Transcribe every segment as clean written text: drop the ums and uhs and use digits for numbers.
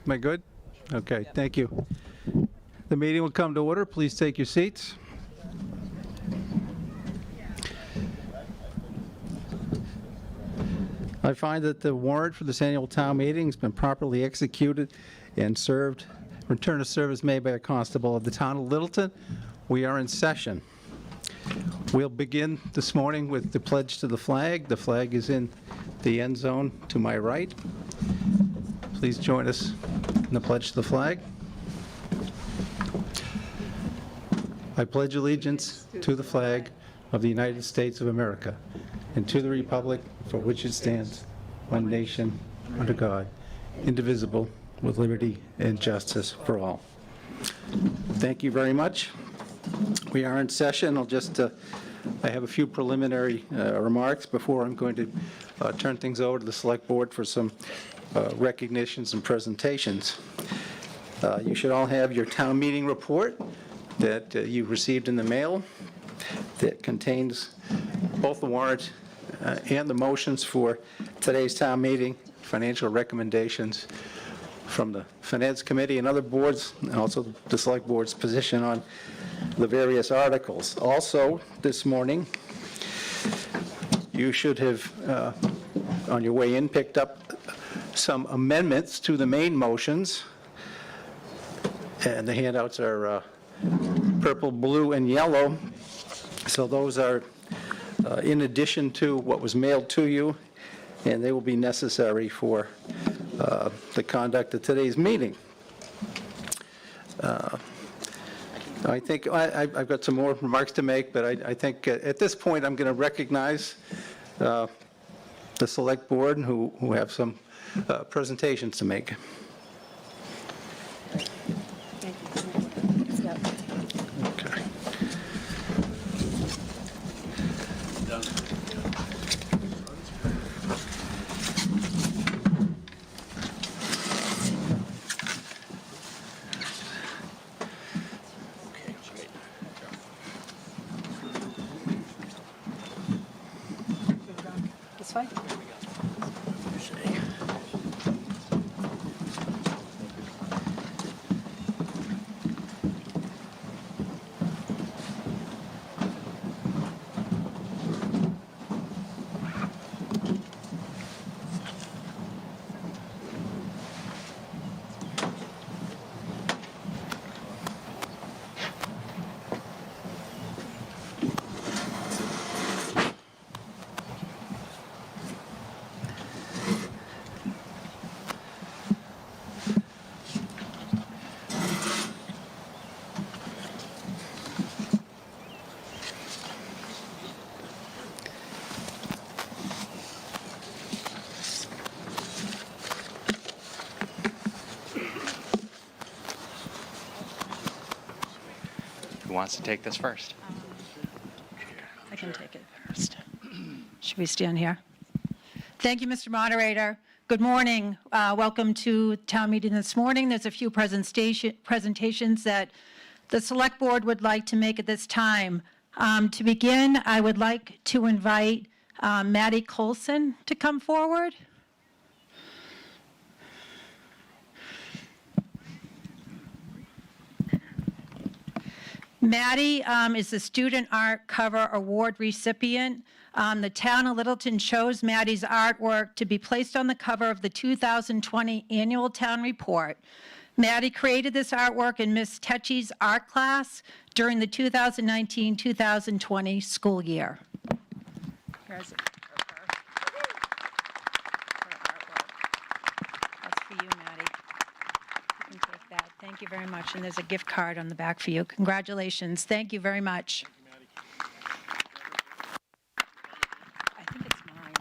Am I good? Okay, thank you. The meeting will come to order. Please take your seats. I find that the warrant for this annual town meeting has been properly executed and served. Return of service made by a constable of the town of Littleton. We are in session. We'll begin this morning with the pledge to the flag. The flag is in the end zone to my right. Please join us in the pledge to the flag. I pledge allegiance to the flag of the United States of America and to the republic for which it stands, one nation, under God, indivisible, with liberty and justice for all. Thank you very much. We are in session. I have a few preliminary remarks before I'm going to turn things over to the Select Board for some recognitions and presentations. You should all have your town meeting report that you received in the mail that contains both the warrant and the motions for today's town meeting, financial recommendations from the Finance Committee and other boards, and also the Select Board's position on the various articles. Also, this morning, you should have, on your way in, picked up some amendments to the main motions, and the handouts are purple, blue, and yellow. So those are in addition to what was mailed to you, and they will be necessary for the conduct of today's meeting. I think I've got some more remarks to make, but I think at this point I'm going to recognize the Select Board who have some presentations to make. Okay. This way? Who wants to take this first? I can take it first. Should we stand here? Thank you, Mr. Moderator. Good morning. Welcome to town meeting this morning. There's a few presentations that the Select Board would like to make at this time. To begin, I would like to invite Maddie Colson to come forward. Maddie is the Student Art Cover Award recipient. The town of Littleton chose Maddie's artwork to be placed on the cover of the 2020 Annual Town Report. Maddie created this artwork in Miss Tetchy's art class during the 2019-2020 school year. Here's it. That's for you, Maddie. You can take that. Thank you very much. And there's a gift card on the back for you. Congratulations. Thank you very much. I think it's mine.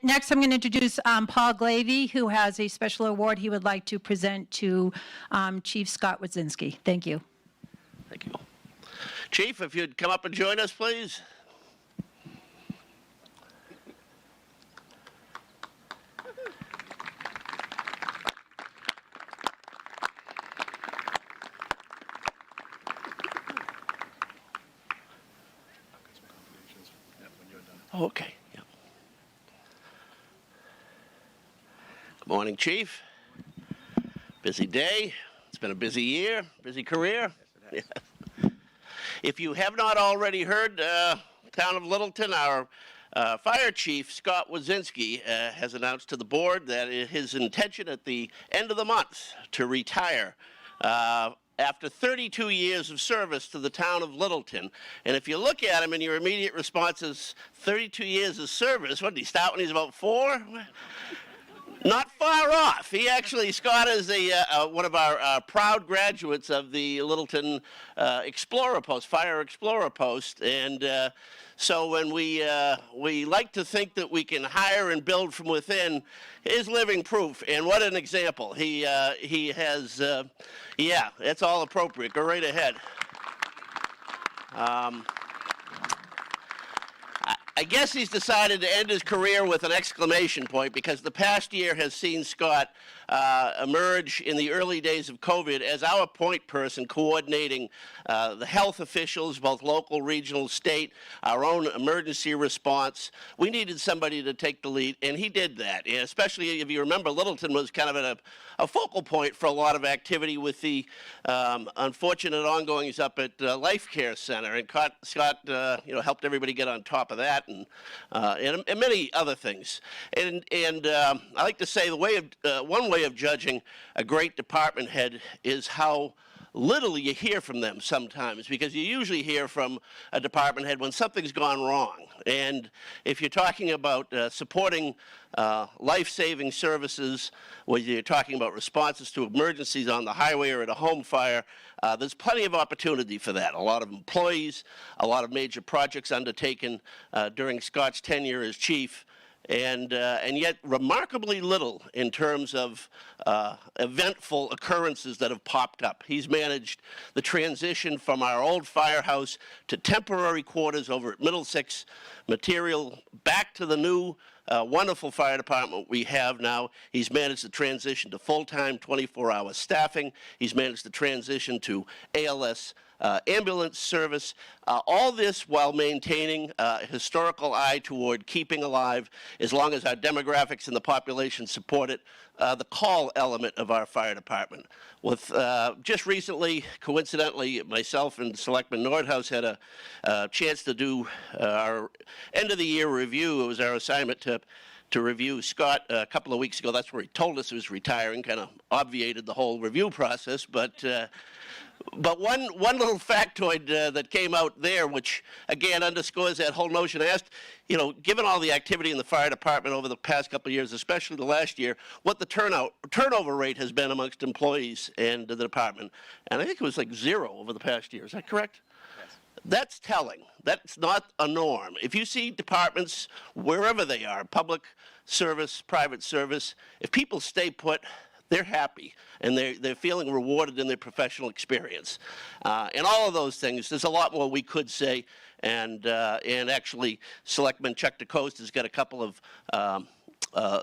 Next, I'm going to introduce Paul Glavey, who has a special award he would like to present to Chief Scott Wadzinski. Thank you. Thank you. Chief, if you'd come up and join us, please. Oh, okay. Yeah. Morning, Chief. Busy day. It's been a busy year, busy career. Yes, if you have not already heard, Town of Littleton, our Fire Chief, Scott Wazinski, has announced to the board that it is his intention at the end of the month to retire after 32 years of service to the Town of Littleton. And if you look at him and your immediate response is 32 years of service, what did he start when he was about 4? Not far off. He actually, Scott is one of our proud graduates of the Littleton Explorer Post, Fire Explorer Post, and so when we like to think that we can hire and build from within, is living proof. And what an example! He has, yeah, it's all appropriate. Go right ahead. I guess he's decided to end his career with an exclamation point, because the past year has seen Scott emerge in the early days of COVID as our point person coordinating the health officials, both local, regional, state, our own emergency response. We needed somebody to take the lead, and he did that. And especially if you remember, Littleton was kind of at a focal point for a lot of activity with the unfortunate ongoings up at Life Care Center, and Scott helped everybody get on top of that, and many other things. And I like to say one way of judging a great department head is how little you hear from them sometimes, because you usually hear from a department head when something's gone wrong. And if you're talking about supporting life-saving services, whether you're talking about responses to emergencies on the highway or at a home fire, there's plenty of opportunity for that. A lot of employees, a lot of major projects undertaken during Scott's tenure as chief, and yet remarkably little in terms of eventful occurrences that have popped up. He's managed the transition from our old firehouse to temporary quarters over at Middlesex Material, back to the new wonderful fire department we have now. He's managed the transition to full-time 24-hour staffing. He's managed the transition to ALS ambulance service, all this while maintaining a historical eye toward keeping alive, as long as our demographics and the population support it, the call element of our fire department. With just recently, coincidentally, myself and Selectman Nordhaus had a chance to do our end-of-the-year review. It was our assignment to review Scott a couple of weeks ago. That's where he told us he was retiring, kind of obviated the whole review process, but one little factoid that came out there, which again underscores that whole notion. I asked, given all the activity in the fire department over the past couple of years, especially the last year, what the turnover rate has been amongst employees and the department. And I think it was like 0 over the past year. Is that correct? Yes. That's telling. That's not a norm. If you see departments, wherever they are, public service, private service, if people stay put, they're happy, and they're feeling rewarded in their professional experience. And all of those things, there's a lot more we could say, and actually, Selectman Chuck DeCoste has got a couple of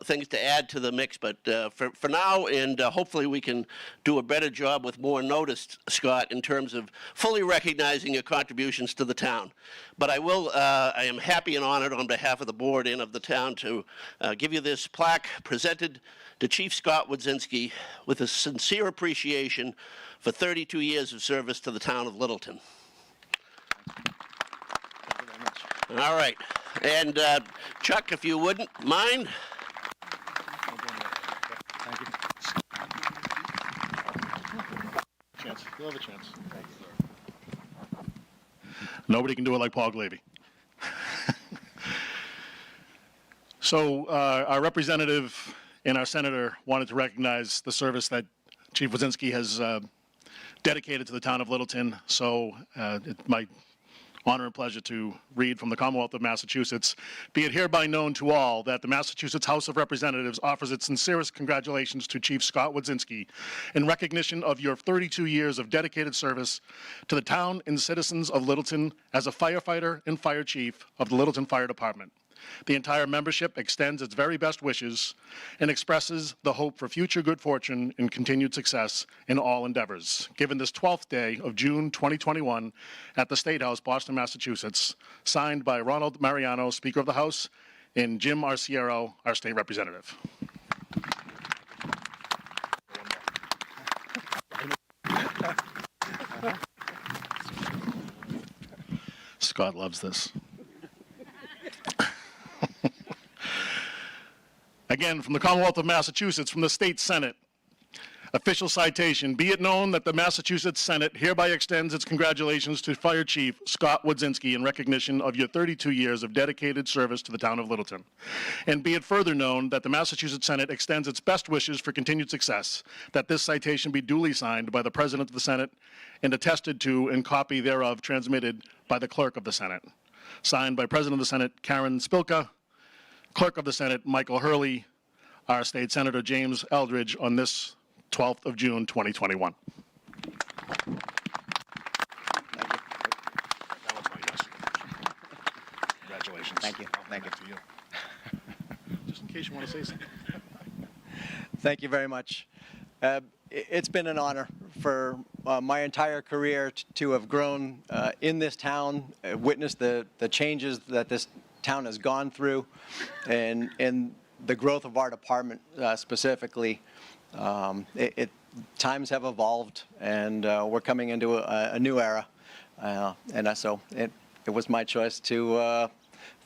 things to add to the mix, but for now, and hopefully we can do a better job with more notice, Scott, in terms of fully recognizing your contributions to the town. But I am happy and honored on behalf of the board and of the town to give you this plaque presented to Chief Scott Wazinski with a sincere appreciation for 32 years of service to the town of Littleton. All right. And Chuck, if you wouldn't mind. Thank you. Chance. You'll have a chance. Nobody can do it like Paul Glavy. So our representative and our senator wanted to recognize the service that Chief Wazinski has dedicated to the town of Littleton. So it's my honor and pleasure to read from the Commonwealth of Massachusetts. Be it hereby known to all that the Massachusetts House of Representatives offers its sincerest congratulations to Chief Scott Wazinski in recognition of your 32 years of dedicated service to the town and citizens of Littleton as a firefighter and fire chief of the Littleton Fire Department. The entire membership extends its very best wishes and expresses the hope for future good fortune and continued success in all endeavors. Given this 12th day of June 2021 at the State House, Boston, Massachusetts, signed by Ronald Mariano, Speaker of the House, and Jim Arciero, our state representative. Scott loves this. Again, from the Commonwealth of Massachusetts, from the State Senate. Official citation, be it known that the Massachusetts Senate hereby extends its congratulations to Fire Chief Scott Wodzinski in recognition of your 32 years of dedicated service to the town of Littleton. And be it further known that the Massachusetts Senate extends its best wishes for continued success, that this citation be duly signed by the President of the Senate and attested to and copy thereof transmitted by the Clerk of the Senate. Signed by President of the Senate Karen Spilka, Clerk of the Senate Michael Hurley, our State Senator James Eldridge on this 12th of June, 2021. Congratulations. Thank you. Thank you. To you. Just in case you want to say something. Thank you very much. It's been an honor for my entire career to have grown in this town, witnessed the changes that this town has gone through, and the growth of our department specifically. Times have evolved, and we're coming into a new era, so it was my choice to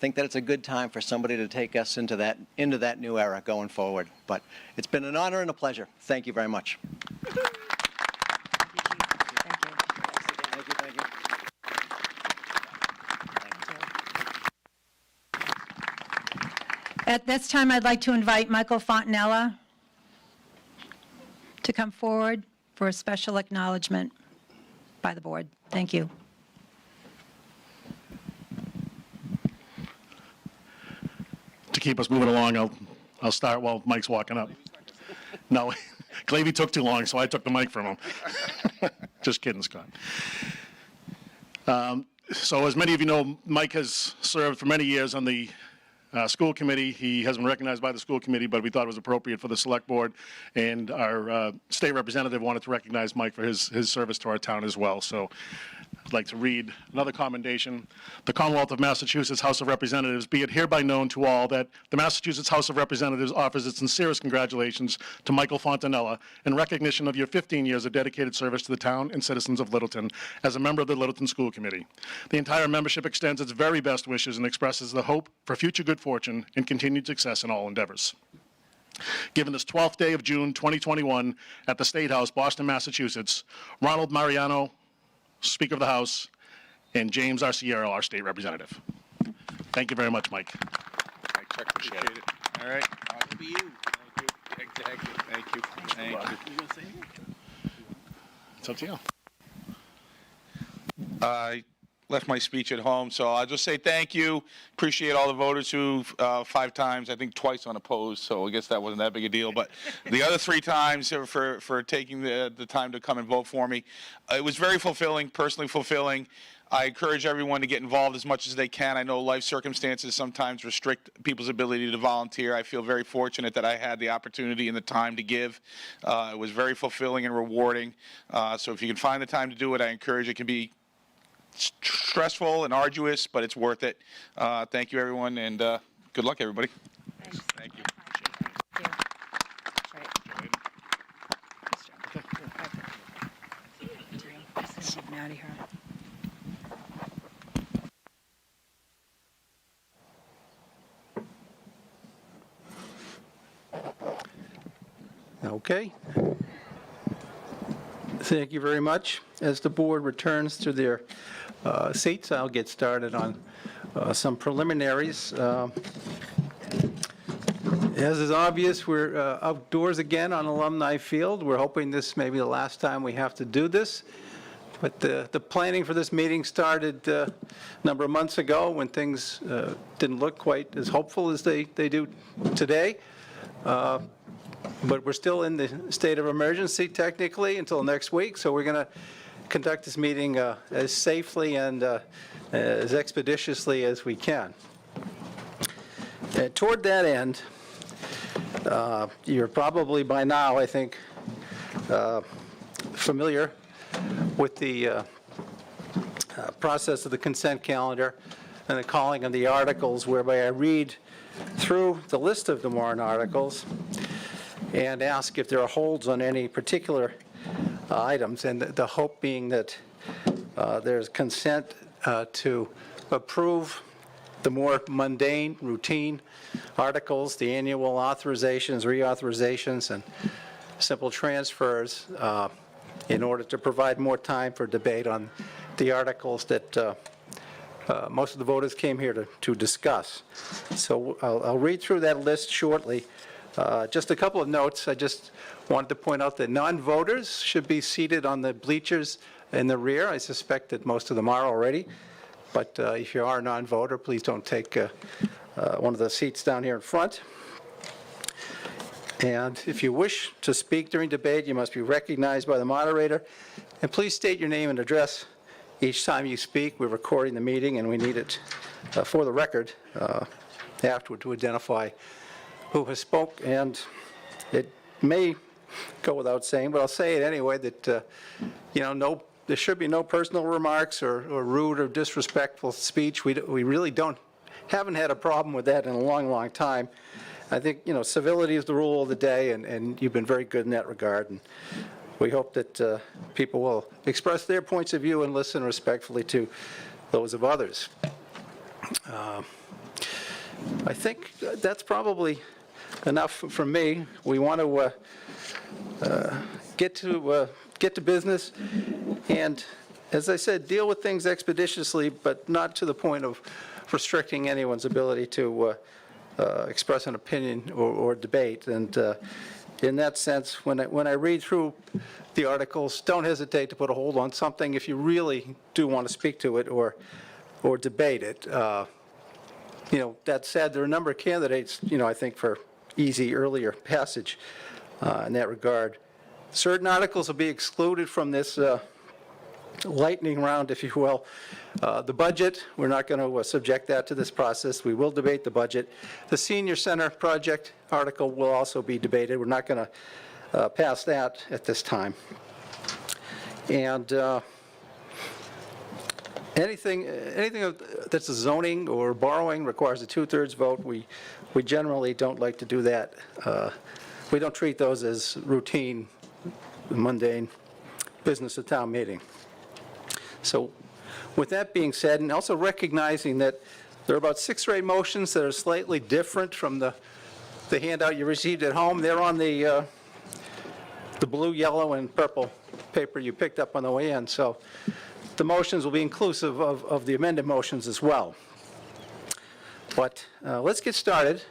think that it's a good time for somebody to take us into that new era going forward. But it's been an honor and a pleasure. Thank you very much. Thank you. Thank you. At this time, I'd like to invite Michael Fontanella to come forward for a special acknowledgement by the board. Thank you. To keep us moving along, I'll start while Mike's walking up. No, Glavy took too long, so I took the mic from him. Just kidding, Scott. So as many of you know, Mike has served for many years on the school committee. He has been recognized by the school committee, but we thought it was appropriate for the select board, and our state representative wanted to recognize Mike for his service to our town as well. So I'd like to read another commendation. The Commonwealth of Massachusetts House of Representatives, be it hereby known to all that the Massachusetts House of Representatives offers its sincerest congratulations to Michael Fontanella in recognition of your 15 years of dedicated service to the town and citizens of Littleton as a member of the Littleton School Committee. The entire membership extends its very best wishes and expresses the hope for future good fortune and continued success in all endeavors. Given this 12th day of June 2021 at the State House, Boston, Massachusetts, Ronald Mariano, Speaker of the House, and James Arciero, our state representative. Thank you very much, Mike. Appreciate it. All right. It'll be you. Thank you. It's up to you. I left my speech at home, so I'll just say thank you. Appreciate all the voters who 5 times, I think twice unopposed, so I guess that wasn't that big a deal. But the other 3 times for taking the time to come and vote for me. It was very fulfilling, personally fulfilling. I encourage everyone to get involved as much as they can. I know life circumstances sometimes restrict people's ability to volunteer. I feel very fortunate that I had the opportunity and the time to give. It was very fulfilling and rewarding. So if you can find the time to do it, I encourage it. It can be stressful and arduous, but it's worth it. Thank you, everyone, and good luck, everybody. Thanks. Thank you. Out of here. Okay. Thank you very much. As the board returns to their seats, I'll get started on some preliminaries. As is obvious, we're outdoors again on Alumni Field. We're hoping this may be the last time we have to do this. But the planning for this meeting started a number of months ago when things didn't look quite as hopeful as they do today. But we're still in the state of emergency technically until next week, so we're going to conduct this meeting as safely and as expeditiously as we can. Toward that end, you're probably by now, I think, familiar with the process of the consent calendar and the calling of the articles, whereby I read through the list of the warrant articles and ask if there are holds on any particular items, and the hope being that there's consent to approve the more mundane, routine articles, the annual authorizations, reauthorizations, and simple transfers in order to provide more time for debate on the articles that most of the voters came here to discuss. So I'll read through that list shortly. Just a couple of notes. I just wanted to point out that non-voters should be seated on the bleachers in the rear. I suspect that most of them are already. But if you are a non-voter, please don't take one of the seats down here in front. And if you wish to speak during debate, you must be recognized by the moderator. And please state your name and address each time you speak. We're recording the meeting, and we need it for the record afterward to identify who has spoke. And it may go without saying, but I'll say it anyway, that there should be no personal remarks or rude or disrespectful speech. We really haven't had a problem with that in a long, long time. I think, civility is the rule of the day, and you've been very good in that regard. And we hope that people will express their points of view and listen respectfully to those of others. I think that's probably enough from me. We want to get to business, and as I said, deal with things expeditiously, but not to the point of restricting anyone's ability to express an opinion or debate. And in that sense, when I read through the articles, don't hesitate to put a hold on something if you really do want to speak to it or debate it. That said, there are a number of candidates, I think, for easy earlier passage in that regard. Certain articles will be excluded from this lightning round, if you will. The budget, we're not going to subject that to this process. We will debate the budget. The senior center project article will also be debated. We're not going to pass that at this time. And anything that's a zoning or borrowing requires a 2/3 vote. We generally don't like to do that. We don't treat those as routine, mundane business at town meeting. So with that being said, and also recognizing that there are about 6 or 8 motions that are slightly different from the handout you received at home. They're on the blue, yellow, and purple paper you picked up on the way in. So the motions will be inclusive of the amended motions as well. But let's get started.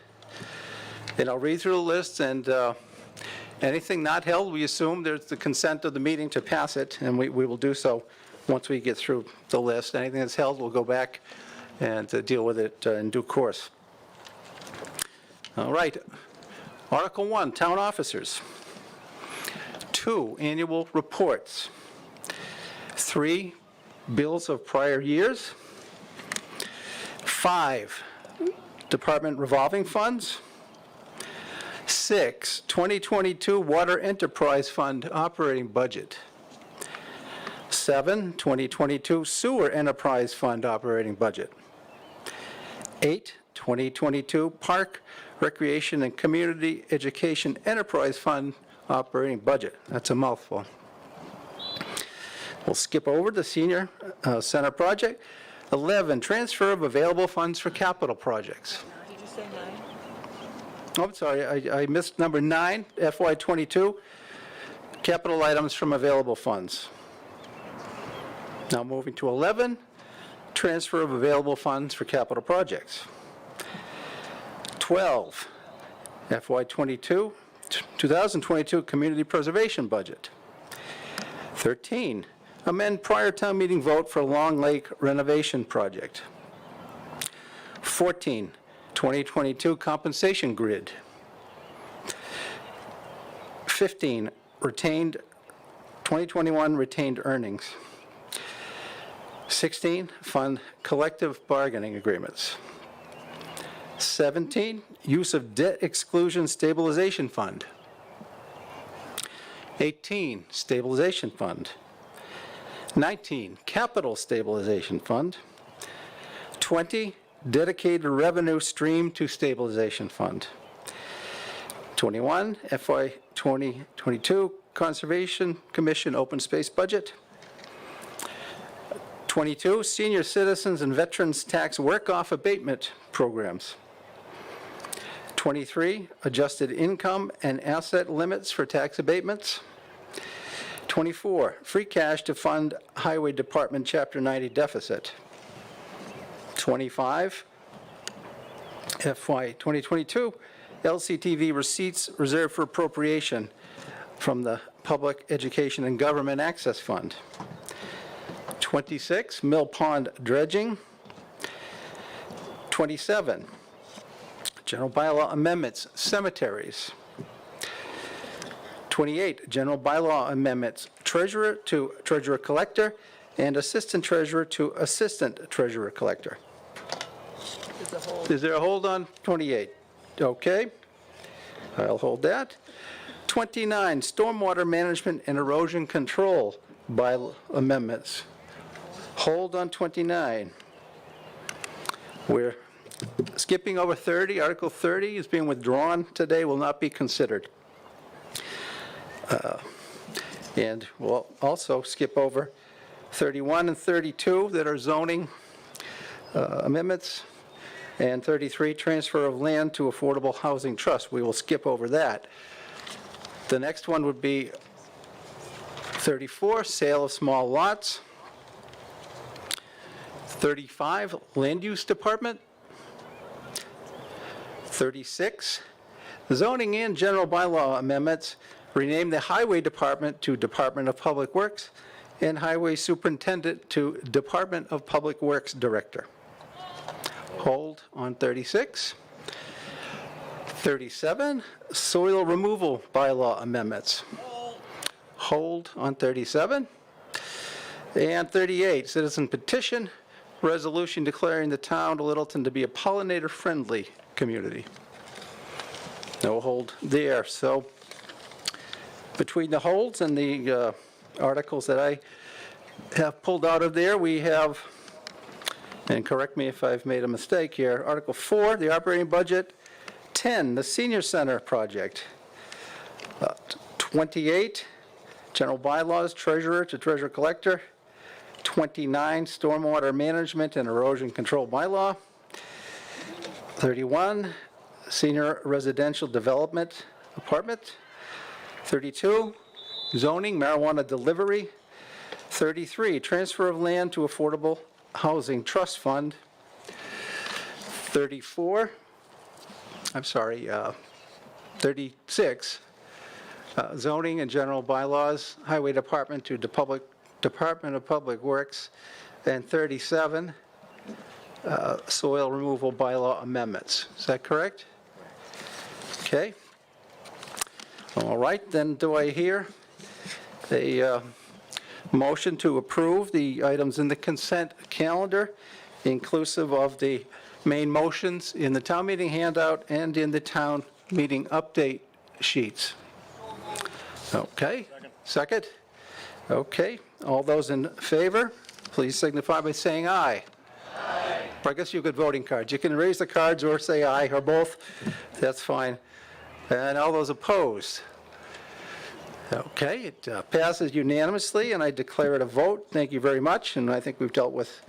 And I'll read through the list, and anything not held, we assume there's the consent of the meeting to pass it, and we will do so once we get through the list. Anything that's held, we'll go back and deal with it in due course. All right. Article 1, Town Officers. 2, Annual Reports. 3, Bills of Prior Years. 5, Department Revolving Funds. 6, 2022 Water Enterprise Fund Operating Budget. 7, 2022 Sewer Enterprise Fund Operating Budget. 8, 2022 Park, Recreation, and Community Education Enterprise Fund Operating Budget. That's a mouthful. We'll skip over the Senior Center project. 11, Transfer of Available Funds for Capital Projects. Did you say 9? Oh, I'm sorry, I missed number 9, FY22, Capital Items from Available Funds. Now moving to 11, Transfer of Available Funds for Capital Projects. 12, FY22, 2022 Community Preservation Budget. 13, amend prior town meeting vote for Long Lake renovation project. 14, 2022 compensation grid. 15, 2021 retained earnings. 16, fund collective bargaining agreements. 17, use of debt exclusion stabilization fund. 18, stabilization fund. 19, capital stabilization fund. 20, dedicated revenue stream to stabilization fund. 21, FY 2022 Conservation Commission open space budget. 22, senior citizens and veterans tax work-off abatement programs. 23, adjusted income and asset limits for tax abatements. 24, free cash to fund Highway Department Chapter 90 deficit. 25, FY 2022, LCTV receipts reserved for appropriation from the Public Education and Government Access Fund. 26, Mill Pond dredging. 27, general bylaw amendments, cemeteries. 28, general bylaw amendments, treasurer to treasurer collector and assistant treasurer to assistant treasurer collector. Is there a hold on 28? Okay. I'll hold that. 29, stormwater management and erosion control bylaw amendments. Hold on 29. We're skipping over 30. Article 30 is being withdrawn today, will not be considered. And we'll also skip over 31 and 32 that are zoning amendments, and 33, transfer of land to Affordable Housing Trust. We will skip over that. The next one would be 34, sale of small lots. 35, land use department. 36, zoning and general bylaw amendments, rename the highway department to Department of Public Works and highway superintendent to Department of Public Works director. Hold on 36. 37, soil removal bylaw amendments. Hold on 37. And 38, citizen petition, resolution declaring the town of Littleton to be a pollinator-friendly community. No hold there. So between the holds and the articles that I have pulled out of there, we have, and correct me if I've made a mistake here, Article 4, the operating budget. 10, the senior center project. 28, general bylaws, treasurer to treasurer collector. 29, stormwater management and erosion control bylaw. 31, senior residential development apartment. 32, zoning, marijuana delivery. 33, transfer of land to Affordable Housing Trust Fund. 36, zoning and general bylaws, highway department to Department of Public Works. And 37, soil removal bylaw amendments. Is that correct? Okay. All right, then do I hear a motion to approve the items in the consent calendar, inclusive of the main motions in the town meeting handout and in the town meeting update sheets? Okay. Second? Okay. All those in favor, please signify by saying aye. Aye. I guess you could voting cards. You can raise the cards or say aye or both. That's fine. And all those opposed? Okay, it passes unanimously, and I declare it a vote. Thank you very much, and I think we've dealt with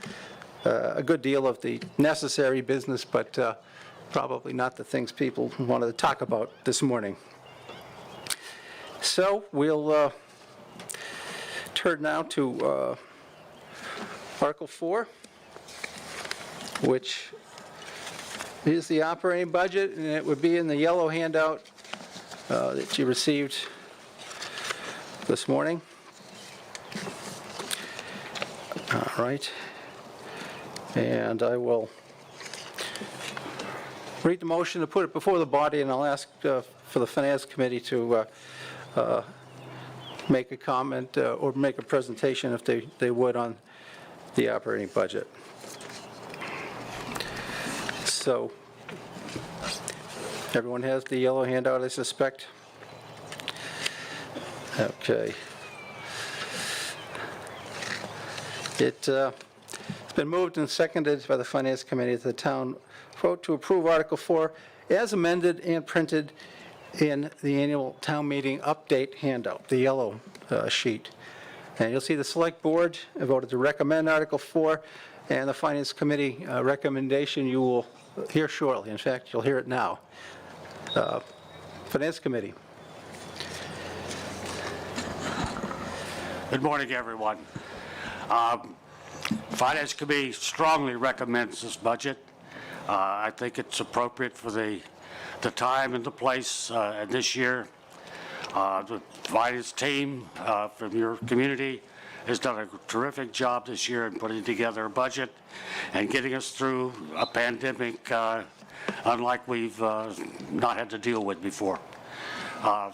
a good deal of the necessary business, but probably not the things people wanted to talk about this morning. So we'll turn now to Article 4, which is the operating budget, and it would be in the yellow handout that you received this morning. All right. And I will read the motion to put it before the body, and I'll ask for the Finance Committee to make a comment or make a presentation if they would on the operating budget. So everyone has the yellow handout, I suspect. Okay. It's been moved and seconded by the Finance Committee that the town vote to approve Article 4 as amended and printed in the annual town meeting update handout, the yellow sheet. And you'll see the Select Board voted to recommend Article 4, and the Finance Committee recommendation you will hear shortly. In fact, you'll hear it now. Finance Committee. Good morning, everyone. Finance Committee strongly recommends this budget. I think it's appropriate for the time and the place this year. The finance team from your community has done a terrific job this year in putting together a budget and getting us through a pandemic unlike we've not had to deal with before.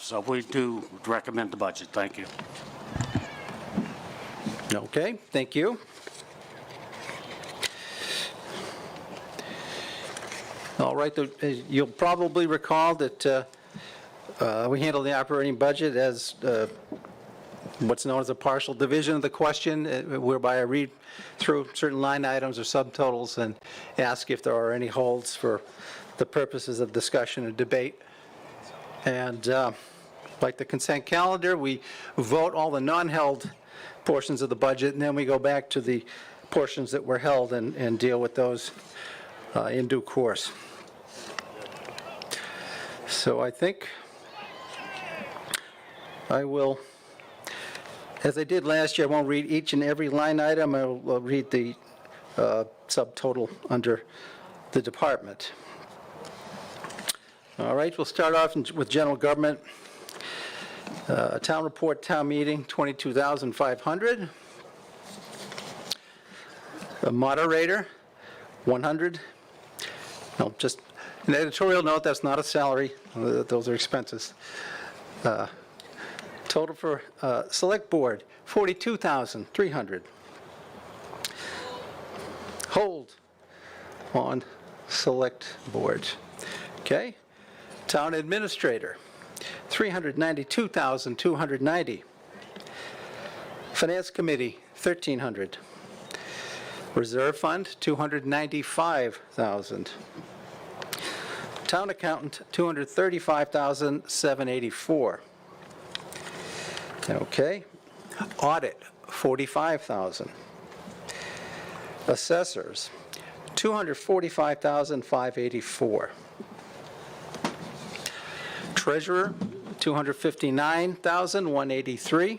So we do recommend the budget. Thank you. Okay, thank you. All right, you'll probably recall that we handle the operating budget as what's known as a partial division of the question, whereby I read through certain line items or subtotals and ask if there are any holds for the purposes of discussion and debate. And like the consent calendar, we vote all the non-held portions of the budget, and then we go back to the portions that were held and deal with those in due course. So I think I will, as I did last year, I won't read each and every line item. I'll read the subtotal under the department. All right, we'll start off with general government. Town report, town meeting, $22,500. A moderator, $100. No, just an editorial note, that's not a salary. Those are expenses. Total for select board, $42,300. Hold on select board. Okay. Town administrator, $392,290. Finance committee, $1,300. Reserve fund, $295,000. Town accountant, $235,784. Okay. Audit, $45,000. Assessors, $245,584. Treasurer, $259,183.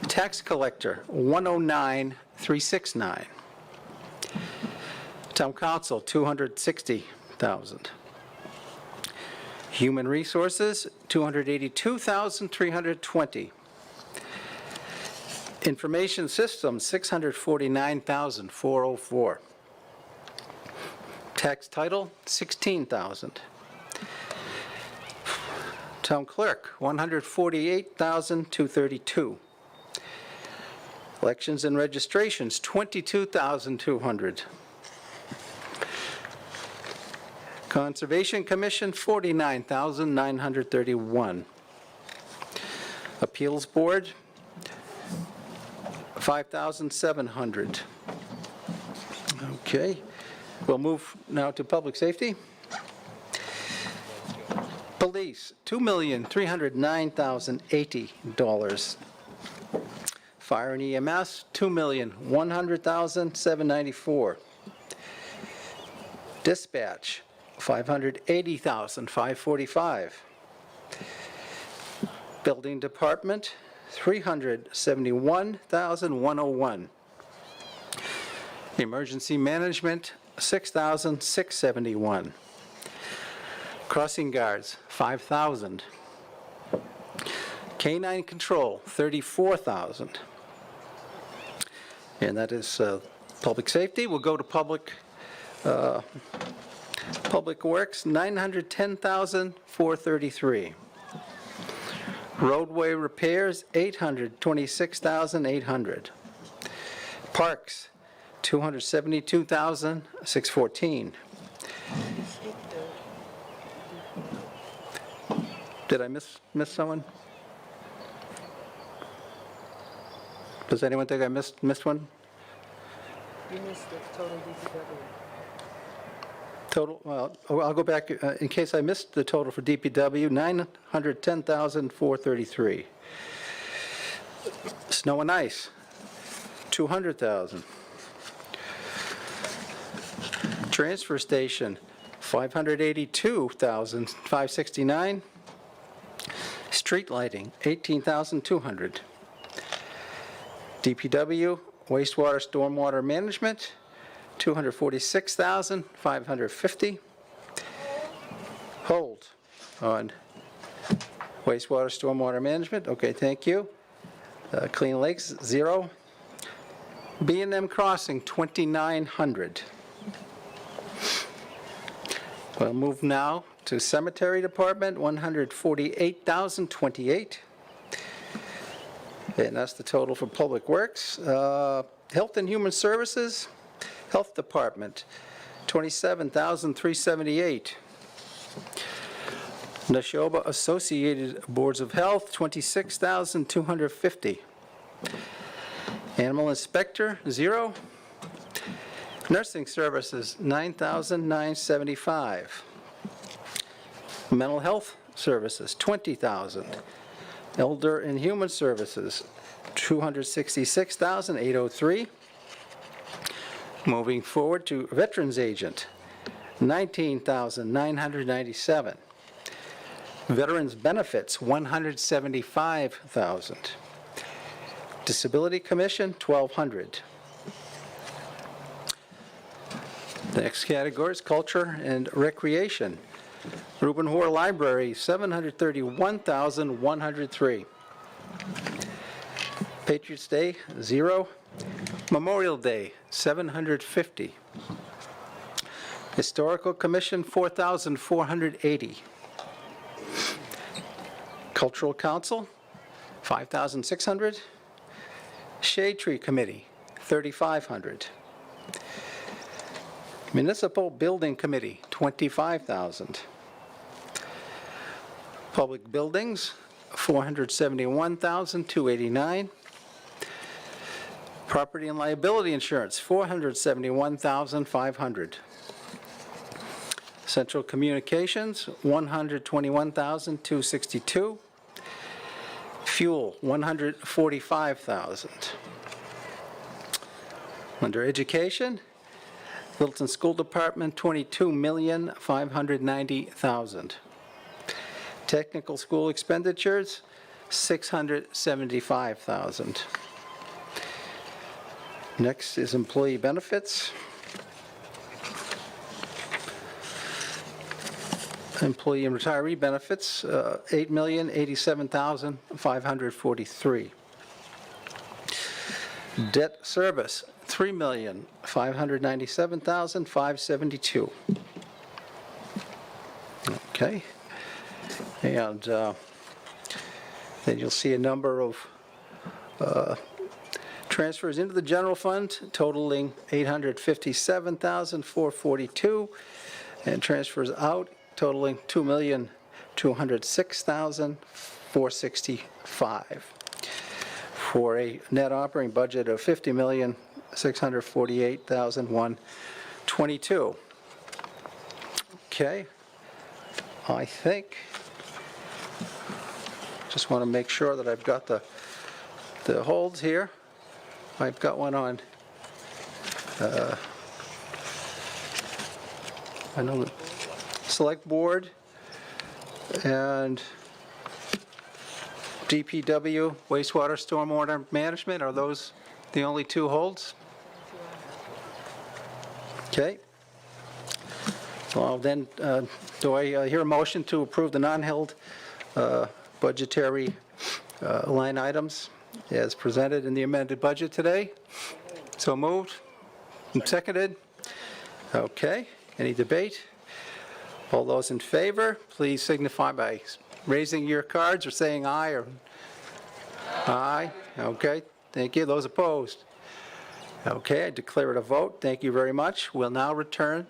Tax collector, $109,369. Town council, $260,000. Human resources, $282,320. Information systems, $649,404. Tax title, $16,000. Town clerk, $148,232. Elections and registrations, $22,200. Conservation Commission, $49,931. Appeals Board, $5,700. Okay, we'll move now to public safety. Police, $2,309,080. Fire and EMS, $2,100,794. Dispatch, $580,545. Building Department, $371,101. Emergency Management, $6,671. Crossing guards, $5,000. Canine control, $34,000. And that is public safety. We'll go to public works, $910,433. Roadway repairs, $826,800. Parks, $272,614. Did I miss someone? Does anyone think I missed one? You missed the total DPW. Total, well, I'll go back, in case I missed the total for DPW, $910,433. Snow and ice, $200,000. Transfer station, $582,569. Street lighting, $18,200. DPW, wastewater stormwater management, $246,550. Hold on wastewater stormwater management, okay, thank you. Clean Lakes, 0. B&M Crossing, $2,900. We'll move now to Cemetery Department, $148,028. And that's the total for Public Works. Health and Human Services, Health Department, $27,378. Neshoba Associated Boards of Health, $26,250. Animal Inspector, 0. Nursing Services, $9,975. Mental Health Services, $20,000. Elder and Human Services, $266,803. Moving forward to Veterans Agent, $19,997. Veterans Benefits, $175,000. Disability Commission, $1,200. The next category is Culture and Recreation. Reuben Hoare Library, $731,103. Patriots Day, 0. Memorial Day, $750. Historical Commission, $4,480. Cultural Council, $5,600. Shade Tree Committee, $3,500. Municipal Building Committee, $25,000. Public Buildings, $471,289. Property and Liability Insurance, $471,500. Central Communications, $121,262. Fuel, $145,000. Under Education, Littleton School Department, $22,590,000. Technical School Expenditures, $675,000. Next is Employee Benefits. Employee and Retiree Benefits, $8,087,543. Debt Service, $3,597,572. Okay. And then you'll see a number of transfers into the general fund totaling $857,442, and transfers out totaling $2,206,465, for a net operating budget of $50,648,122. Okay, I think, just want to make sure that I've got the holds here. I've got one on, I know the Select Board and DPW, wastewater stormwater management. Are those the only two holds? Okay. Well, then, do I hear a motion to approve the non-held budgetary line items as presented in the amended budget today? So moved and seconded. Okay. Any debate? All those in favor, please signify by raising your cards or saying aye or aye. Okay, thank you. Those opposed? Okay, I declare it a vote. Thank you very much. We'll now return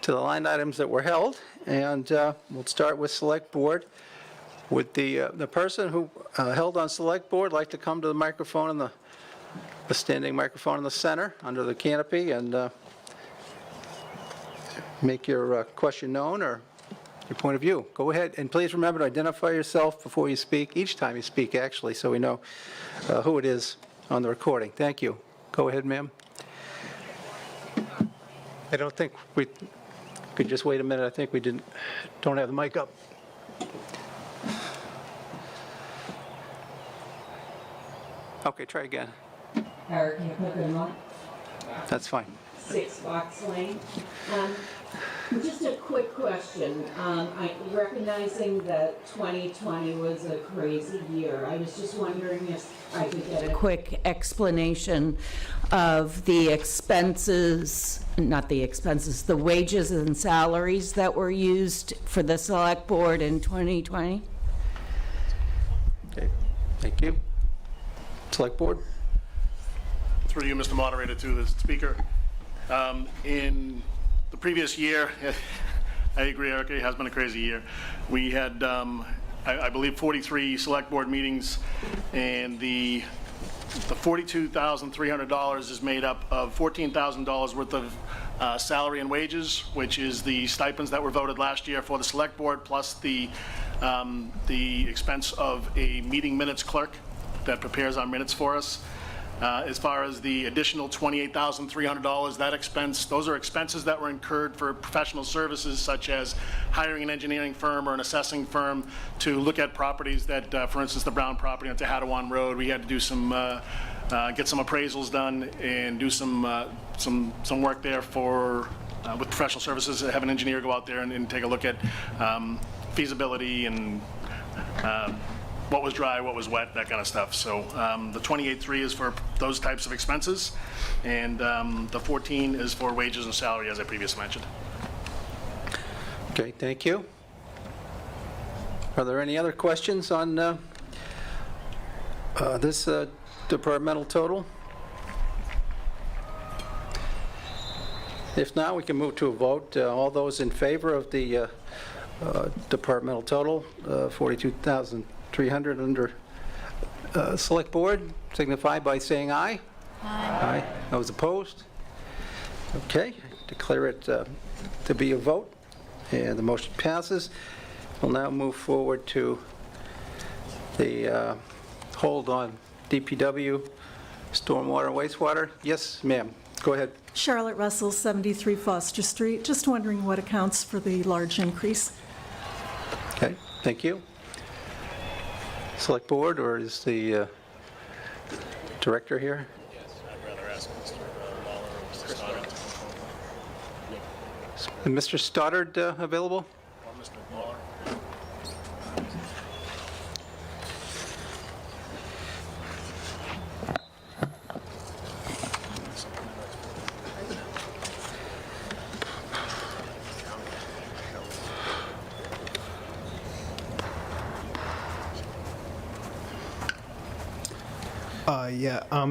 to the line items that were held, and we'll start with Select Board. Would the person who held on Select Board like to come to the microphone, in the standing microphone in the center under the canopy, and make your question known, or your point of view. Go ahead, and please remember to identify yourself before you speak, each time you speak, actually, so we know who it is on the recording. Thank you. Go ahead, ma'am. I don't think we could just wait a minute. I think we don't have the mic up. Okay, try again. Erica Goodman, That's fine. 6 Fox Lane. Just a quick question. Recognizing that 2020 was a crazy year, I was just wondering if I could get a quick explanation of the expenses, not the expenses, the wages and salaries that were used for the select board in 2020? Okay, thank you. Select Board? Through you, Mr. Moderator, to the speaker. In the previous year, I agree, Erica, it has been a crazy year. We had, I believe, 43 select board meetings, and the $42,300 is made up of $14,000 worth of salary and wages, which is the stipends that were voted last year for the select board, plus the expense of a meeting minutes clerk that prepares our minutes for us. As far as the additional $28,300, that expense, those are expenses that were incurred for professional services such as hiring an engineering firm or an assessing firm to look at properties that, for instance, the Brown property on Tehadawon Road, we had to do some, get some appraisals done and do some work there for, with professional services, have an engineer go out there and take a look at feasibility and what was dry, what was wet, that kind of stuff. So the 28.3 is for those types of expenses, and the 14 is for wages and salary, as I previously mentioned. Okay, thank you. Are there any other questions on this departmental total? If not, we can move to a vote. All those in favor of the departmental total, $42,300 under Select Board, signify by saying aye. Aye. Those opposed? Okay, declare it to be a vote, and the motion passes. We'll now move forward to the hold on DPW, stormwater and wastewater. Yes, ma'am, go ahead. Charlotte Russell, 73 Foster Street. Just wondering what accounts for the large increase. Okay, thank you. Select Board, or is the director here? Yes, I'd rather ask Mr. Lawler or Mr. Stoddard. Is Mr. Stoddard available? Or Mr. Lawler.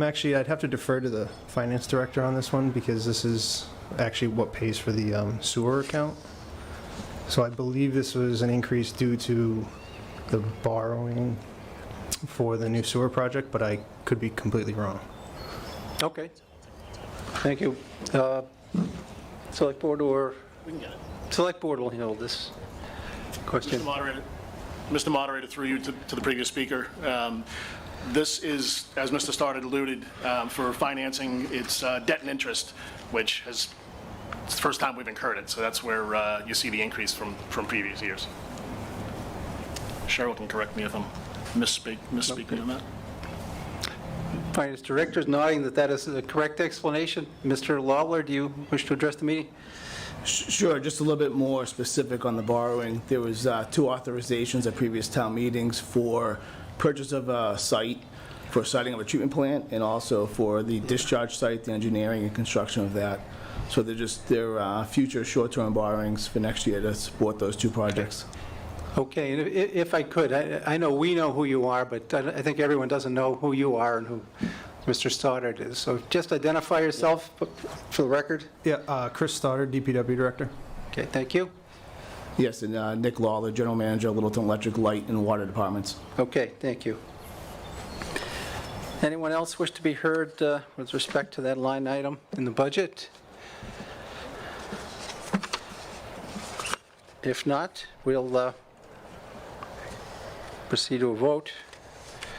Actually, I'd have to defer to the finance director on this one because this is actually what pays for the sewer account. So I believe this was an increase due to the borrowing for the new sewer project, but I could be completely wrong. Okay. Thank you. Select Board or? We can get it. Select Board will handle this question. Mr. Moderator, through you to the previous speaker. This is, as Mr. Stoddard alluded, for financing its debt and interest, which it's the first time we've incurred it. So that's where you see the increase from previous years. Cheryl can correct me if I'm misspeaking on that. Finance Director is nodding that is the correct explanation. Mr. Lawler, do you wish to address the meeting? Sure, just a little bit more specific on the borrowing. There was 2 authorizations at previous town meetings for purchase of a site, for siting of a treatment plant, and also for the discharge site, the engineering and construction of that. So they're future short-term borrowings for next year to support those 2 projects. Okay, and if I could, I know we know who you are, but I think everyone doesn't know who you are and who Mr. Stoddard is. So just identify yourself for the record. Yeah, Chris Stoddard, DPW Director. Okay, thank you. Yes, and Nick Lawler, General Manager, Littleton Electric, Light, and Water Departments. Okay, thank you. Anyone else wish to be heard with respect to that line item in the budget? If not, we'll proceed to a vote.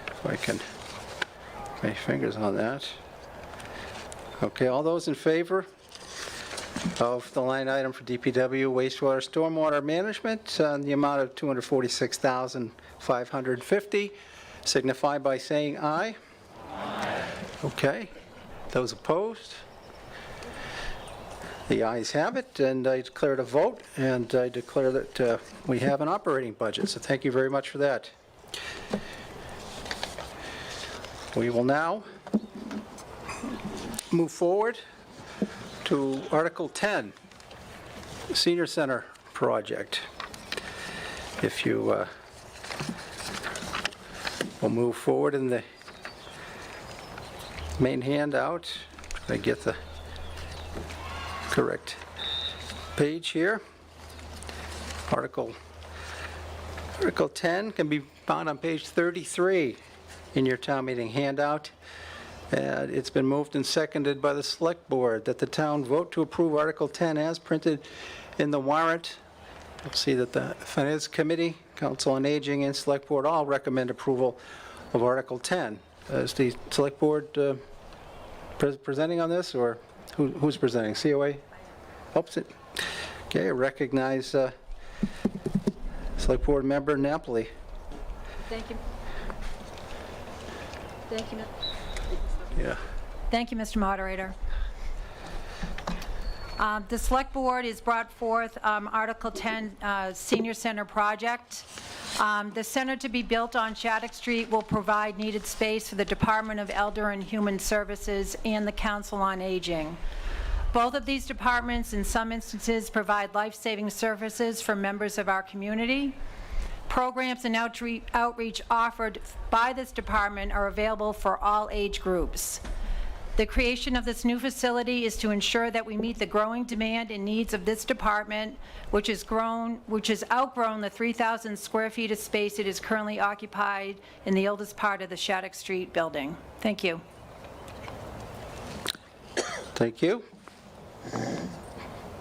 If I can get my fingers on that. Okay, all those in favor of the line item for DPW wastewater stormwater management on the amount of $246,550 signify by saying aye. Aye. Okay. Those opposed? The ayes have it, and I declare it a vote, and I declare that we have an operating budget. So thank you very much for that. We will now move forward to Article 10, Senior Center Project. If you will move forward in the main handout, I get the correct page here. Article 10 can be found on page 33 in your town meeting handout. And it's been moved and seconded by the Select Board that the town vote to approve Article 10 as printed in the warrant. You'll see that the Finance Committee, Council on Aging, and Select Board all recommend approval of Article 10. Is the Select Board presenting on this, or who's presenting? COA? Opposite? Okay, I recognize Select Board Member Napoli. Thank you. Thank you. Yeah. Thank you, Mr. Moderator. The Select Board has brought forth Article 10 Senior Center Project. The center to be built on Shattuck Street will provide needed space for the Department of Elder and Human Services and the Council on Aging. Both of these departments, in some instances, provide life-saving services for members of our community. Programs and outreach offered by this department are available for all age groups. The creation of this new facility is to ensure that we meet the growing demand and needs of this department, which has outgrown the 3,000 square feet of space it is currently occupied in the oldest part of the Shattuck Street building. Thank you. Thank you.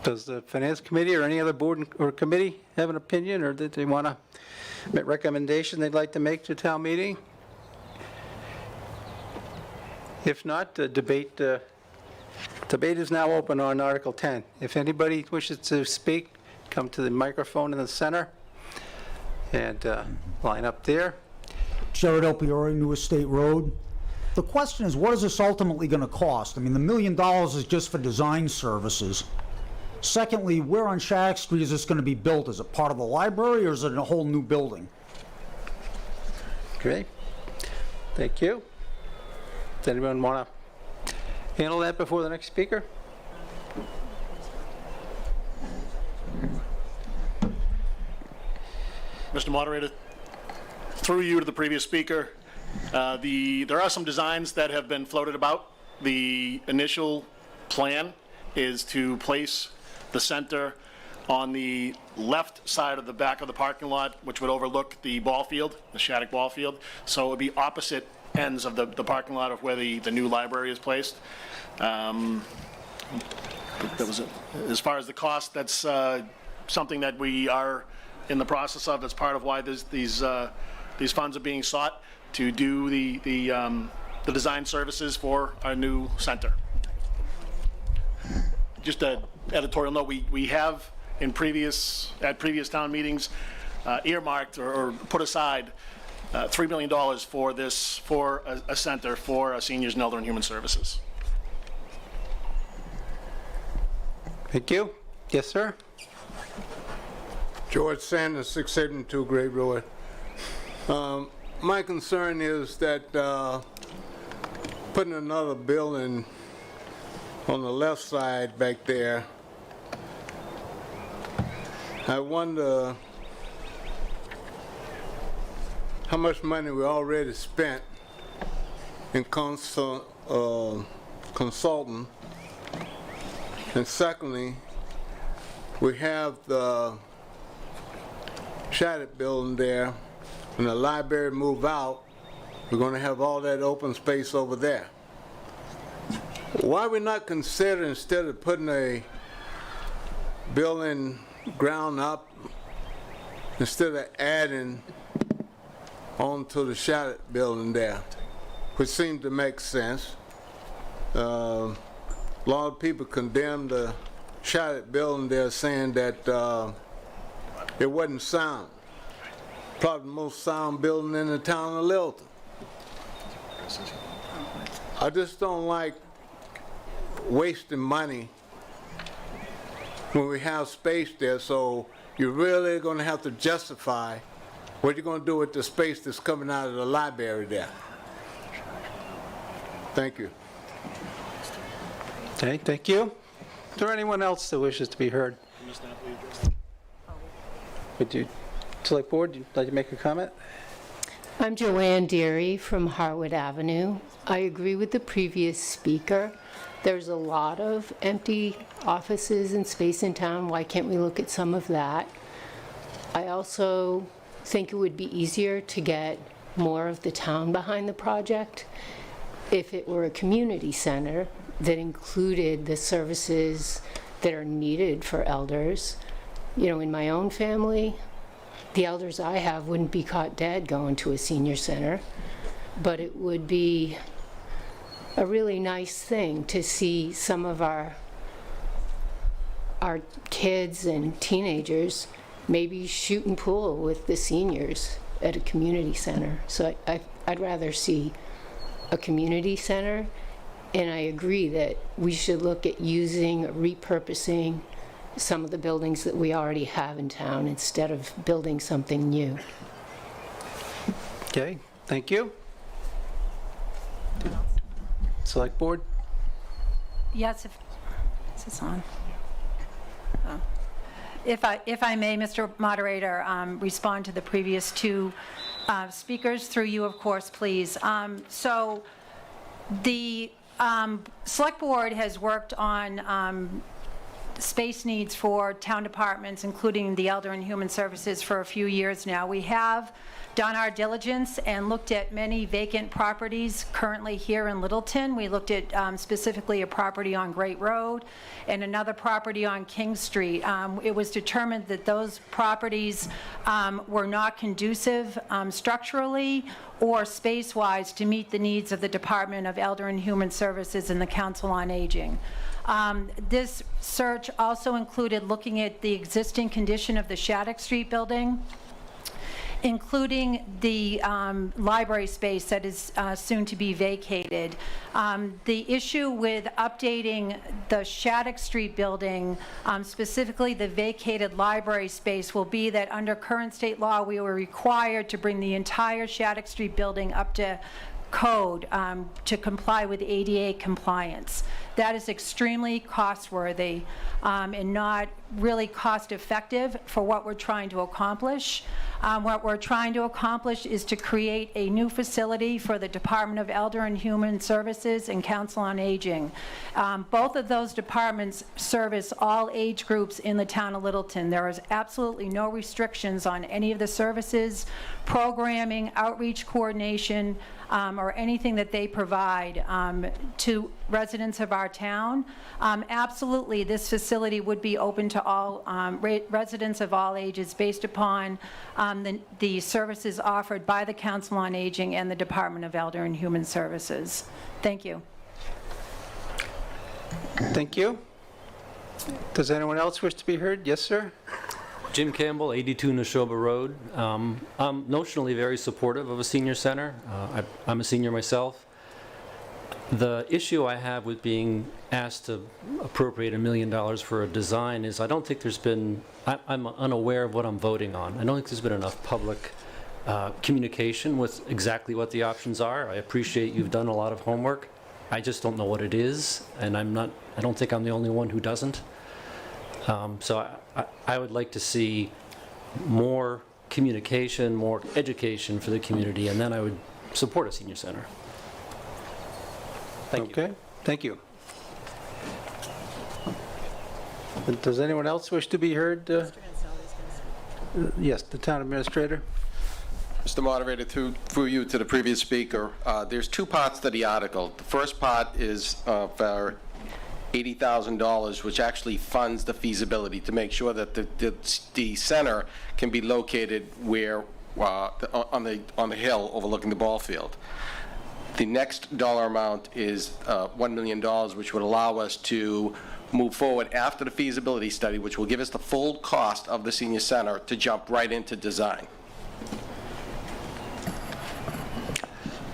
Does the Finance Committee or any other board or committee have an opinion, or did they want to make recommendation they'd like to make to town meeting? If not, the debate is now open on Article 10. If anybody wishes to speak, come to the microphone in the center and line up there. Jared Elpiori, New Estate Road. The question is, what is this ultimately going to cost? I mean, the $1 million is just for design services. Secondly, where on Shattuck Street is this going to be built? Is it part of the library, or is it a whole new building? Okay. Thank you. Does anyone want to handle that before the next speaker? Mr. Moderator, through you to the previous speaker, there are some designs that have been floated about. The initial plan is to place the center on the left side of the back of the parking lot, which would overlook the ball field, the Shattuck ball field. So it would be opposite ends of the parking lot of where the new library is placed. That was it. As far as the cost, that's something that we are in the process of. That's part of why these funds are being sought to do the design services for our new center. Just an editorial note: we have at previous town meetings earmarked or put aside $3 million for a center for seniors and elder and human services. Thank you. Yes, sir. George Sanders, 672 Great Road. My concern is that putting another building on the left side back there, I wonder how much money we already spent in consulting. And secondly, we have the Shattuck building there. When the library move out, we're going to have all that open space over there. Why are we not considering, instead of putting a building ground up instead of adding onto the shattered building there, which seemed to make sense. A lot of people condemned the shattered building there, saying that it wasn't sound. Probably the most sound building in the town of Littleton. I just don't like wasting money when we have space there, so you're really going to have to justify what you're going to do with the space that's coming out of the library there. Thank you. Okay, thank you. Is there anyone else that wishes to be heard? Would you, Select Board, would you like to make a comment? I'm Joanne Deary from Harwood Avenue. I agree with the previous speaker. There's a lot of empty offices and space in town. Why can't we look at some of that? I also think it would be easier to get more of the town behind the project if it were a community center that included the services that are needed for elders. You know, in my own family, the elders I have wouldn't be caught dead going to a senior center, but it would be a really nice thing to see some of our kids and teenagers maybe shooting pool with the seniors at a community center. So I'd rather see a community center, and I agree that we should look at using, repurposing some of the buildings that we already have in town instead of building something new. Okay, thank you. Select Board? Yes, is this on? Oh. If I may, Mr. Moderator, respond to the previous two speakers, through you, of course, please. So the Select Board has worked on space needs for town departments, including the Elder and Human Services, for a few years now. We have done our diligence and looked at many vacant properties currently here in Littleton. We looked at specifically a property on Great Road and another property on King Street. It was determined that those properties were not conducive structurally or space-wise to meet the needs of the Department of Elder and Human Services and the Council on Aging. This search also included looking at the existing condition of the Shattuck Street building, including the library space that is soon to be vacated. The issue with updating the Shattuck Street building, specifically the vacated library space, will be that under current state law, we were required to bring the entire Shattuck Street building up to code to comply with ADA compliance. That is extremely cost-worthy and not really cost-effective for what we're trying to accomplish. What we're trying to accomplish is to create a new facility for the Department of Elder and Human Services and Council on Aging. Both of those departments service all age groups in the town of Littleton. There is absolutely no restrictions on any of the services, programming, outreach coordination, or anything that they provide to residents of our town. Absolutely, this facility would be open to all residents of all ages based upon the services offered by the Council on Aging and the Department of Elder and Human Services. Thank you. Thank you. Does anyone else wish to be heard? Yes, sir? Jim Campbell, 82 Neshoba Road. I'm notionally very supportive of a senior center. I'm a senior myself. The issue I have with being asked to appropriate $1 million for a design is I don't think there's been, I'm unaware of what I'm voting on. I don't think there's been enough public communication with exactly what the options are. I appreciate you've done a lot of homework. I just don't know what it is, and I don't think I'm the only one who doesn't. So I would like to see more communication, more education for the community, and then I would support a senior center. Thank you. Okay, thank you. Does anyone else wish to be heard? Yes, the town administrator. Mr. Moderator, through you to the previous speaker, there's two parts to the article. The first part is for $80,000, which actually funds the feasibility to make sure that the center can be located where, on the hill overlooking the ball field. The next dollar amount is $1 million, which would allow us to move forward after the feasibility study, which will give us the full cost of the senior center to jump right into design.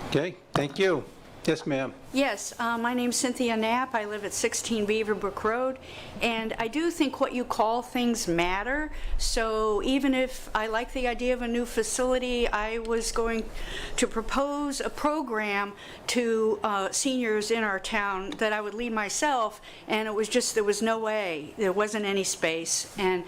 Okay, thank you. Yes, ma'am. Yes, my name's Cynthia Knapp. I live at 16 Beaverbrook Road, and I do think what you call things matter. So even if I like the idea of a new facility, I was going to propose a program to seniors in our town that I would lead myself, and it was just, there was no way. There wasn't any space, and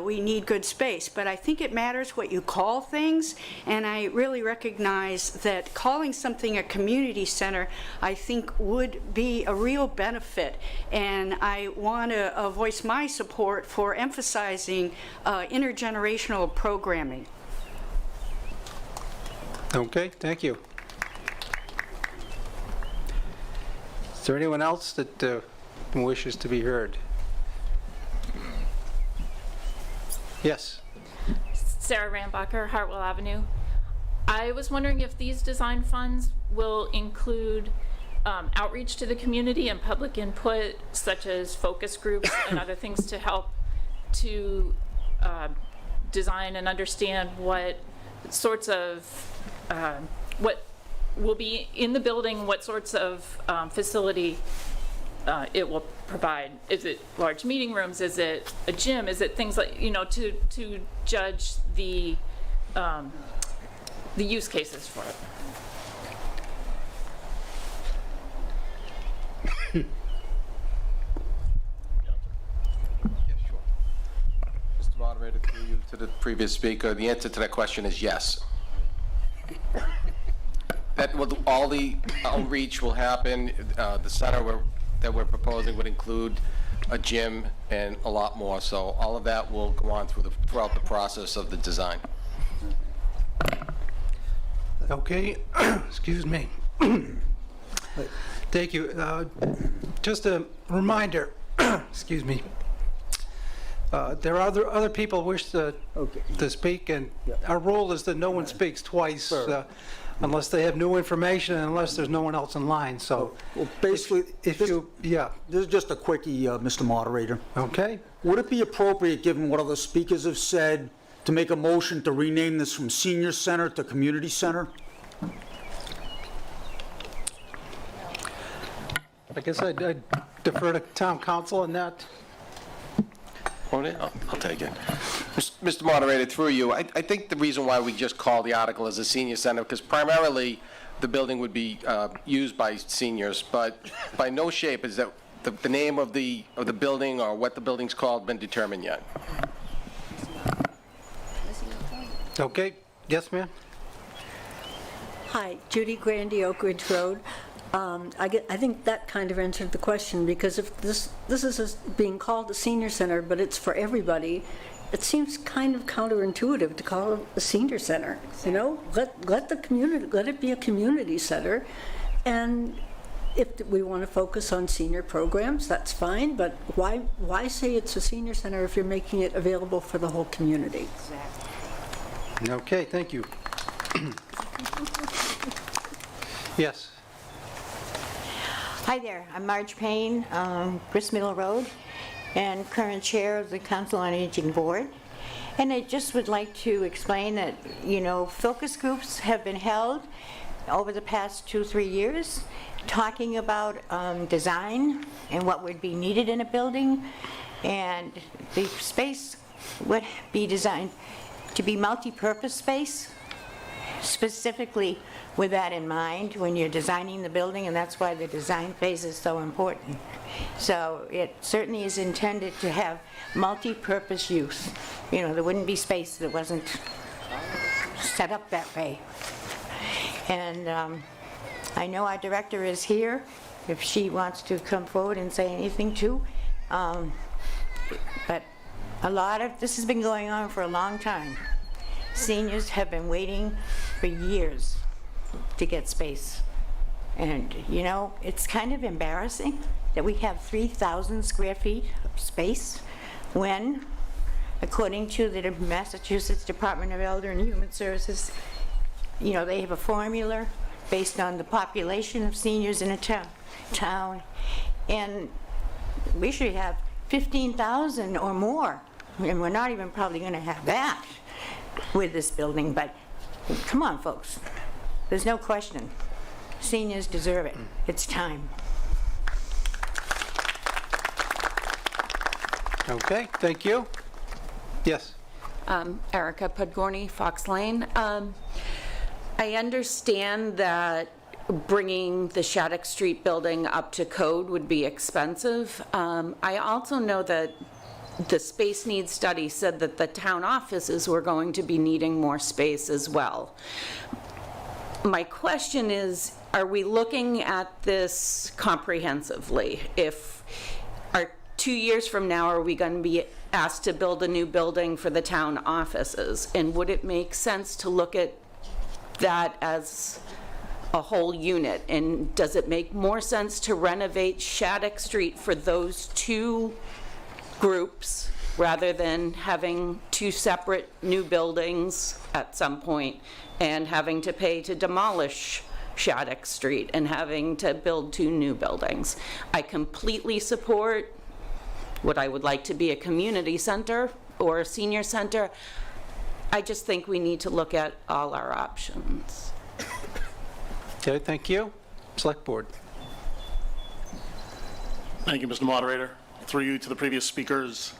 we need good space. But I think it matters what you call things, and I really recognize that calling something a community center, I think would be a real benefit, and I want to voice my support for emphasizing intergenerational programming. Okay, thank you. Is there anyone else that wishes to be heard? Yes. Sarah Rambacher, Hartwell Avenue. I was wondering if these design funds will include outreach to the community and public input, such as focus groups and other things to help to design and understand what sorts of, what will be in the building, what sorts of facility it will provide. Is it large meeting rooms? Is it a gym? Is it things like, to judge the use cases for it? Mr. Moderator, through you to the previous speaker, the answer to that question is yes. That will, all the outreach will happen. The center that we're proposing would include a gym and a lot more. So all of that will go on throughout the process of the design. Okay, excuse me. Thank you. Just a reminder, excuse me, there are other people wish to speak, and our rule is that no one speaks twice unless they have new information and unless there's no one else in line. So, Well, basically, if you, yeah, this is just a quickie, Mr. Moderator. Okay. Would it be appropriate, given what other speakers have said, to make a motion to rename this from Senior Center to Community Center? I guess I'd defer to town council on that. I'll take it. Mr. Moderator, through you, I think the reason why we just call the article as a senior center, because primarily the building would be used by seniors, but by no shape is that the name of the building or what the building's called been determined yet. Okay, yes, ma'am? Hi, Judy Grandy, Oak Ridge Road. I think that kind of answered the question, because if this is being called a senior center, but it's for everybody, it seems kind of counterintuitive to call it a senior center. You know, let the community, let it be a community center, and if we want to focus on senior programs, that's fine. But why say it's a senior center if you're making it available for the whole community? Okay, thank you. Yes. Hi there, I'm Marge Payne, Gristmill Road, and current chair of the Council on Aging Board. And I just would like to explain that, focus groups have been held over the past 2-3 years, talking about design and what would be needed in a building. And the space would be designed to be multi-purpose space, specifically with that in mind when you're designing the building, and that's why the design phase is so important. So it certainly is intended to have multi-purpose use. There wouldn't be space that wasn't set up that way. And I know our director is here, if she wants to come forward and say anything too. But a lot of this has been going on for a long time. Seniors have been waiting for years to get space. And, you know, it's kind of embarrassing that we have 3,000 square feet of space when, according to the Massachusetts Department of Elder and Human Services, you know, they have a formula based on the population of seniors in a town, and we should have 15,000 or more, and we're not even probably going to have that with this building, but come on, folks. There's no question. Seniors deserve it. It's time. Okay, thank you. Yes. Erica Podgorny, Fox Lane. I understand that bringing the Shattuck Street building up to code would be expensive. I also know that the space needs study said that the town offices were going to be needing more space as well. My question is, are we looking at this comprehensively? If 2 years from now, are we going to be asked to build a new building for the town offices? And would it make sense to look at that as a whole unit? And does it make more sense to renovate Shattuck Street for those two groups rather than having two separate new buildings at some point and having to pay to demolish Shattuck Street and having to build two new buildings? I completely support what I would like to be a community center or a senior center. I just think we need to look at all our options. Okay, thank you. Select Board. Thank you, Mr. Moderator. Through you to the previous speakers.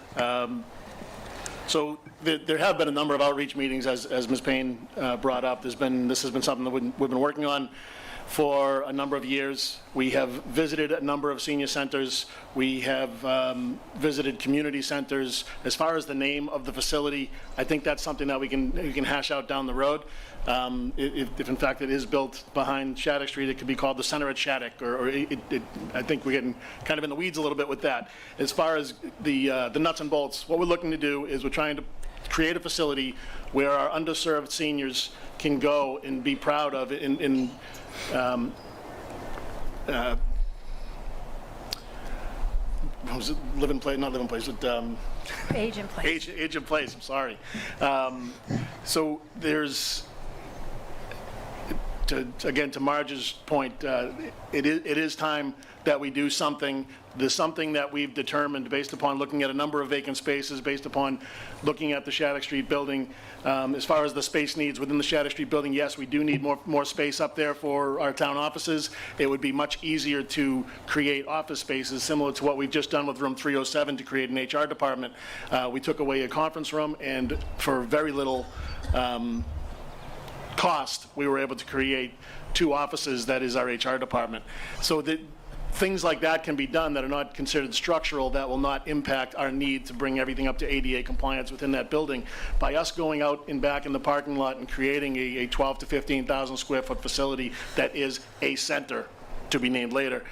So there have been a number of outreach meetings, as Ms. Payne brought up. This has been something that we've been working on for a number of years. We have visited a number of senior centers. We have visited community centers. As far as the name of the facility, I think that's something that we can hash out down the road. If in fact it is built behind Shattuck Street, it could be called the Center at Shattuck, or I think we're getting kind of in the weeds a little bit with that. As far as the nuts and bolts, what we're looking to do is we're trying to create a facility where our underserved seniors can go and be proud of it was it Living Place? Not Living Place, but Age in Place. Age in Place, I'm sorry. So there's, again, to Marge's point, it is time that we do something. There's something that we've determined based upon looking at a number of vacant spaces, based upon looking at the Shattuck Street building. As far as the space needs within the Shattuck Street building, yes, we do need more space up there for our town offices. It would be much easier to create office spaces similar to what we've just done with room 307 to create an HR department. We took away a conference room, and for very little cost, we were able to create 2 offices that is our HR department. So that things like that can be done that are not considered structural, that will not impact our need to bring everything up to ADA compliance within that building. By us going out and back in the parking lot and creating a 12 to 15,000 square foot facility that is a center, to be named later,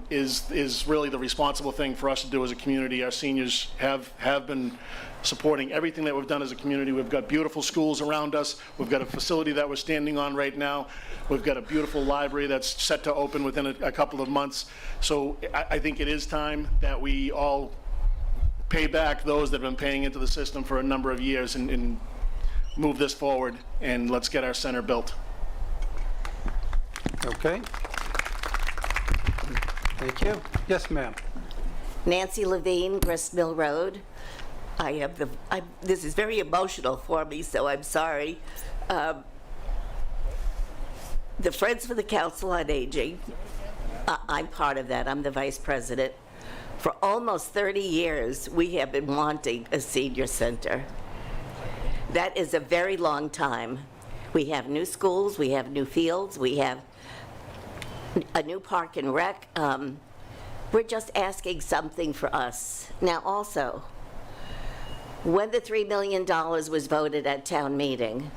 is really the responsible thing for us to do as a community. Our seniors have been supporting everything that we've done as a community. We've got beautiful schools around us. We've got a facility that we're standing on right now. We've got a beautiful library that's set to open within a couple of months. So I think it is time that we all pay back those that have been paying into the system for a number of years and move this forward, and let's get our center built. Okay. Thank you. Yes, ma'am. Nancy Levine, Grist Mill Road. This is very emotional for me, so I'm sorry. The Friends for the Council on Aging, I'm part of that. I'm the vice president. For almost 30 years, we have been wanting a senior center. That is a very long time. We have new schools, we have new fields, we have a new park and rec. We're just asking something for us. Now also, when the $3 million was voted at town meeting,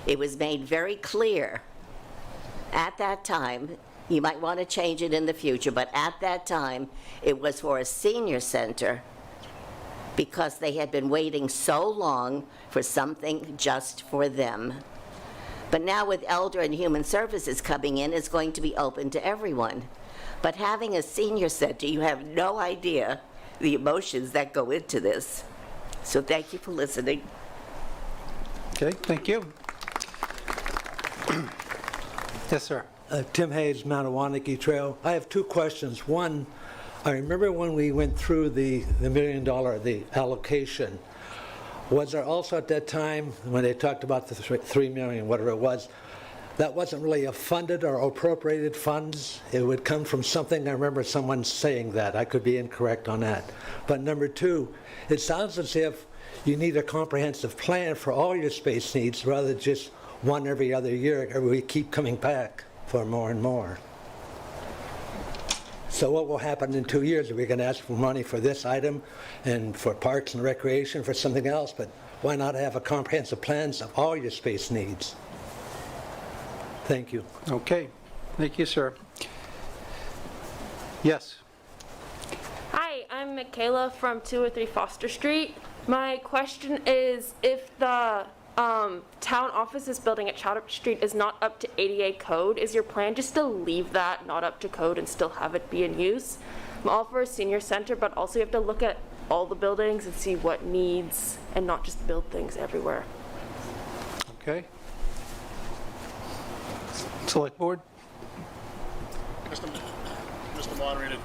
it was made very clear at that time, you might want to change it in the future, but at that time, it was for a senior center because they had been waiting so long for something just for them. But now with Elder and Human Services coming in, it's going to be open to everyone. But having a senior center, you have no idea the emotions that go into this. So thank you for listening. Okay, thank you. Yes, sir. Tim Hayes, Mount Awaniki Trail. I have two questions. One, I remember when we went through the $1 million, the allocation, was there also at that time, when they talked about the 3 million, whatever it was, that wasn't really a funded or appropriated funds? It would come from something, I remember someone saying that. I could be incorrect on that. But number two, it sounds as if you need a comprehensive plan for all your space needs rather than just one every other year, or we keep coming back for more and more. So what will happen in 2 years? Are we going to ask for money for this item and for parks and recreation for something else? But why not have a comprehensive plans of all your space needs? Thank you. Okay, thank you, sir. Yes. Hi, I'm Michaela from 203 Foster Street. My question is, if the town offices building at Chatham Street is not up to ADA code, is your plan just to leave that not up to code and still have it be in use? I'm all for a senior center, but also you have to look at all the buildings and see what needs and not just build things everywhere. Okay. Select Board? Mr. Moderator,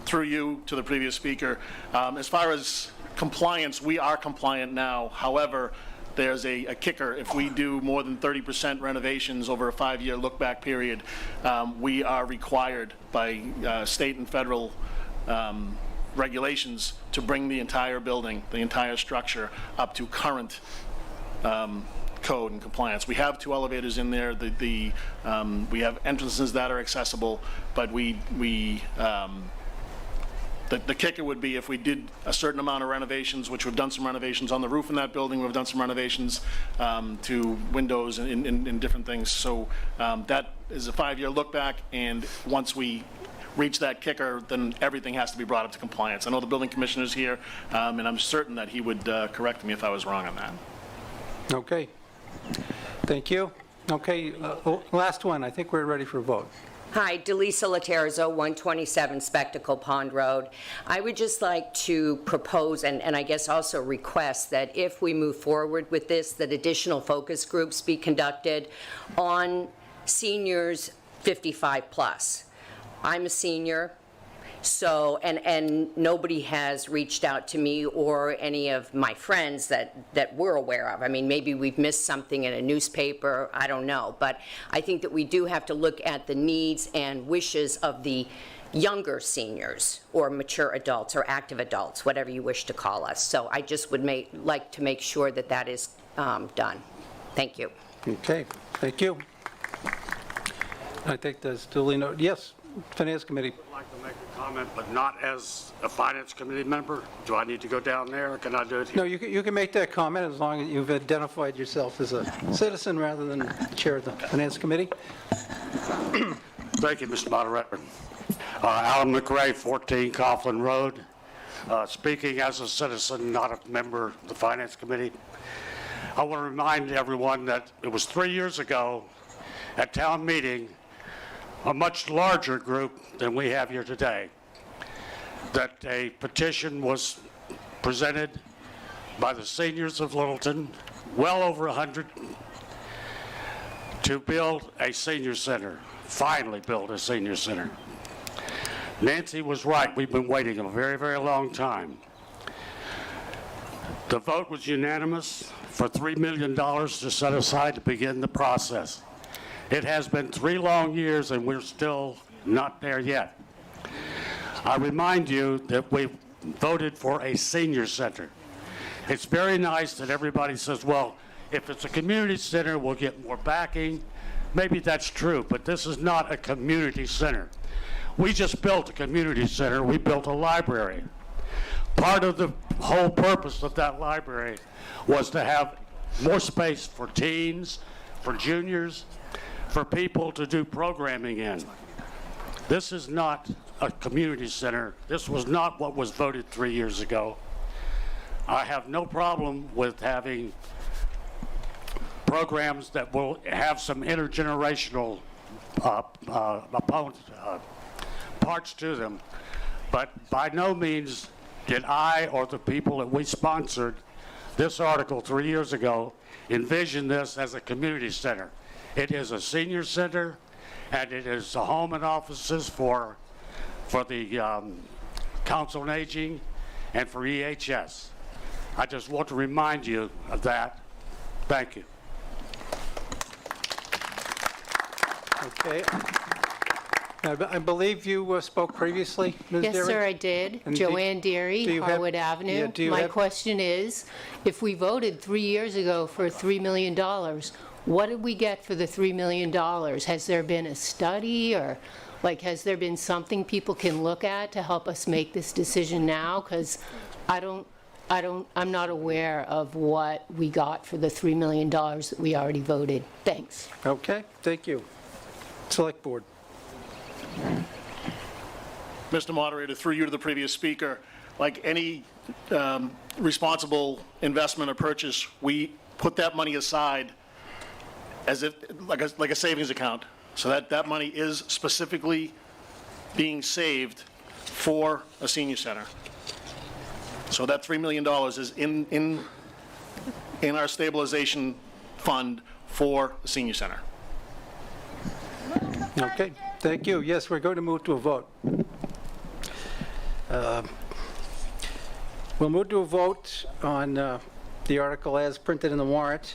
through you to the previous speaker, as far as compliance, we are compliant now. However, there's a kicker. If we do more than 30% renovations over a 5-year look-back period, we are required by state and federal regulations to bring the entire building, the entire structure, up to current code and compliance. We have 2 elevators in there. We have entrances that are accessible, but the kicker would be if we did a certain amount of renovations, which we've done some renovations on the roof in that building, we've done some renovations to windows and different things. So that is a 5-year look back, and once we reach that kicker, then everything has to be brought up to compliance. I know the building commissioner's here, and I'm certain that he would correct me if I was wrong on that. Okay. Thank you. Okay, last one. I think we're ready for a vote. Hi, Delisa Laterzo, 127 Spectacle Pond Road. I would just like to propose and I guess also request that if we move forward with this, that additional focus groups be conducted on seniors 55 plus. I'm a senior, so, and nobody has reached out to me or any of my friends that we're aware of. I mean, maybe we've missed something in a newspaper, I don't know. But I think that we do have to look at the needs and wishes of the younger seniors or mature adults or active adults, whatever you wish to call us. So I just would like to make sure that that is done. Thank you. Okay, thank you. I think that's duly noted. Yes, Finance Committee. I'd like to make a comment, but not as a Finance Committee member. Do I need to go down there, or can I do it here? No, you can make that comment as long as you've identified yourself as a citizen rather than chair of the Finance Committee. Thank you, Mr. Moderator. Alan McRae, 14 Coughlin Road. Speaking as a citizen, not a member of the Finance Committee. I want to remind everyone that it was 3 years ago at town meeting, a much larger group than we have here today, that a petition was presented by the seniors of Littleton, well over 100, to build a senior center, finally build a senior center. Nancy was right. We've been waiting a very, very long time. The vote was unanimous for $3 million to set aside to begin the process. It has been 3 long years and we're still not there yet. I remind you that we voted for a senior center. It's very nice that everybody says, well, if it's a community center, we'll get more backing. Maybe that's true, but this is not a community center. We just built a community center. We built a library. Part of the whole purpose of that library was to have more space for teens, for juniors, for people to do programming in. This is not a community center. This was not what was voted 3 years ago. I have no problem with having programs that will have some intergenerational parts to them. But by no means did I or the people that we sponsored this article 3 years ago envision this as a community center. It is a senior center, and it is a home and offices for the Council on Aging and for EHS. I just want to remind you of that. Thank you. Okay. I believe you spoke previously, Ms. Derry? Yes, sir, I did. And Joanne do Derry, you have- Harwood yeah, Avenue. do you My have- question is, if we voted 3 years ago for $3 million, what did we get for the $3 million? Has there been a study, or has there been something people can look at to help us make this decision now? Because I'm not aware of what we got for the $3 million that we already voted. Thanks. Okay, thank you. Select Board. Mr. Moderator, through you to the previous speaker, like any responsible investment or purchase, we put that money aside as if, like a savings account. So that money is specifically being saved for a senior center. So that $3 million is in our stabilization fund for the senior center. Okay, thank you. Yes, we're going to move to a vote. We'll move to a vote on the article as printed in the warrant.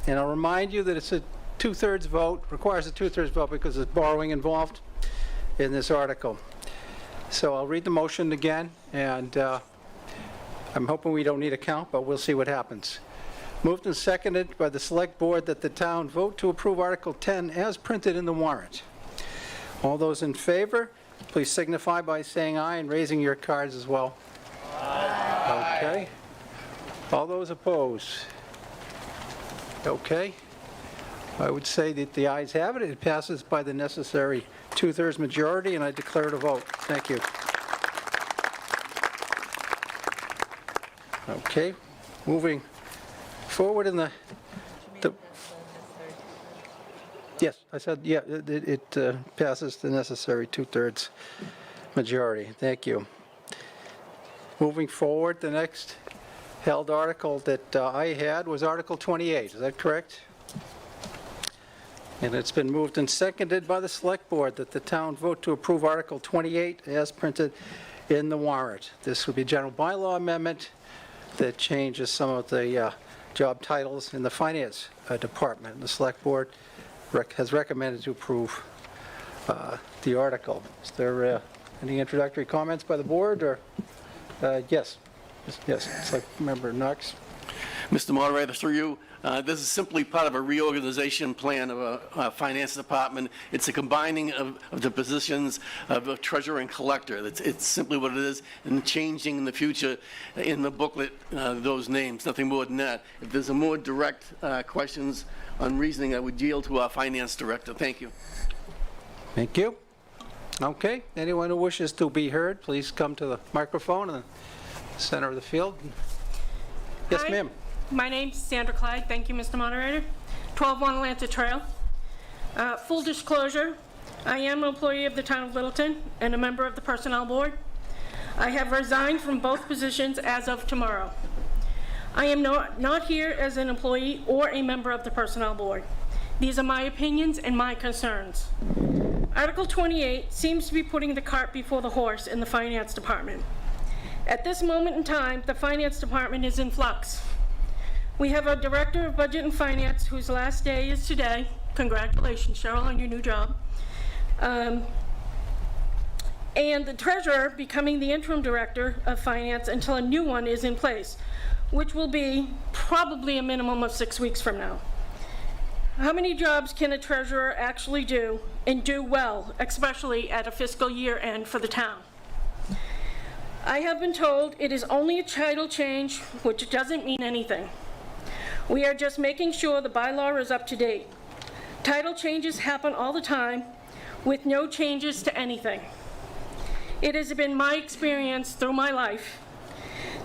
And I'll remind you that it's a two-thirds vote, requires a two-thirds vote because there's borrowing involved in this article. So I'll read the motion again, and I'm hoping we don't need a count, but we'll see what happens. Moved and seconded by the Select Board that the town vote to approve Article 10 as printed in the warrant. All those in favor, please signify by saying aye and raising your cards as well. Aye. Okay. All those opposed? Okay. I would say that the ayes have it. It passes by the necessary two-thirds majority, and I declare it a vote. Thank you. Okay. Moving forward in the yes, I said, yeah, it passes the necessary two-thirds majority. Thank you. Moving forward, the next held article that I had was Article 28. Is that correct? And it's been moved and seconded by the Select Board that the town vote to approve Article 28 as printed in the warrant. This would be a general bylaw amendment that changes some of the job titles in the Finance Department. The Select Board has recommended to approve the article. Is there any introductory comments by the board, or yes? Yes, Select Member Knox. Mr. Moderator, through you, this is simply part of a reorganization plan of a finance department. It's a combining of the positions of a treasurer and collector. It's simply what it is, and changing in the future in the booklet those names, nothing more than that. If there's a more direct questions on reasoning, I would yield to our finance director. Thank you. Thank you. Okay, anyone who wishes to be heard, please come to the microphone in the center of the field. Yes, ma'am. My name's Sandra Clyde. Thank you, Mr. Moderator. 12-1 Atlanta Trail. Full disclosure, I am an employee of the town of Littleton and a member of the Personnel Board. I have resigned from both positions as of tomorrow. I am not here as an employee or a member of the Personnel Board. These are my opinions and my concerns. Article 28 seems to be putting the cart before the horse in the Finance Department. At this moment in time, the Finance Department is in flux. We have a Director of Budget and Finance whose last day is today. Congratulations, Cheryl, on your new job. And the Treasurer becoming the Interim Director of Finance until a new one is in place, which will be probably a minimum of 6 weeks from now. How many jobs can a Treasurer actually do and do well, especially at a fiscal year end for the town? I have been told it is only a title change, which doesn't mean anything. We are just making sure the bylaw is up to date. Title changes happen all the time with no changes to anything. It has been my experience through my life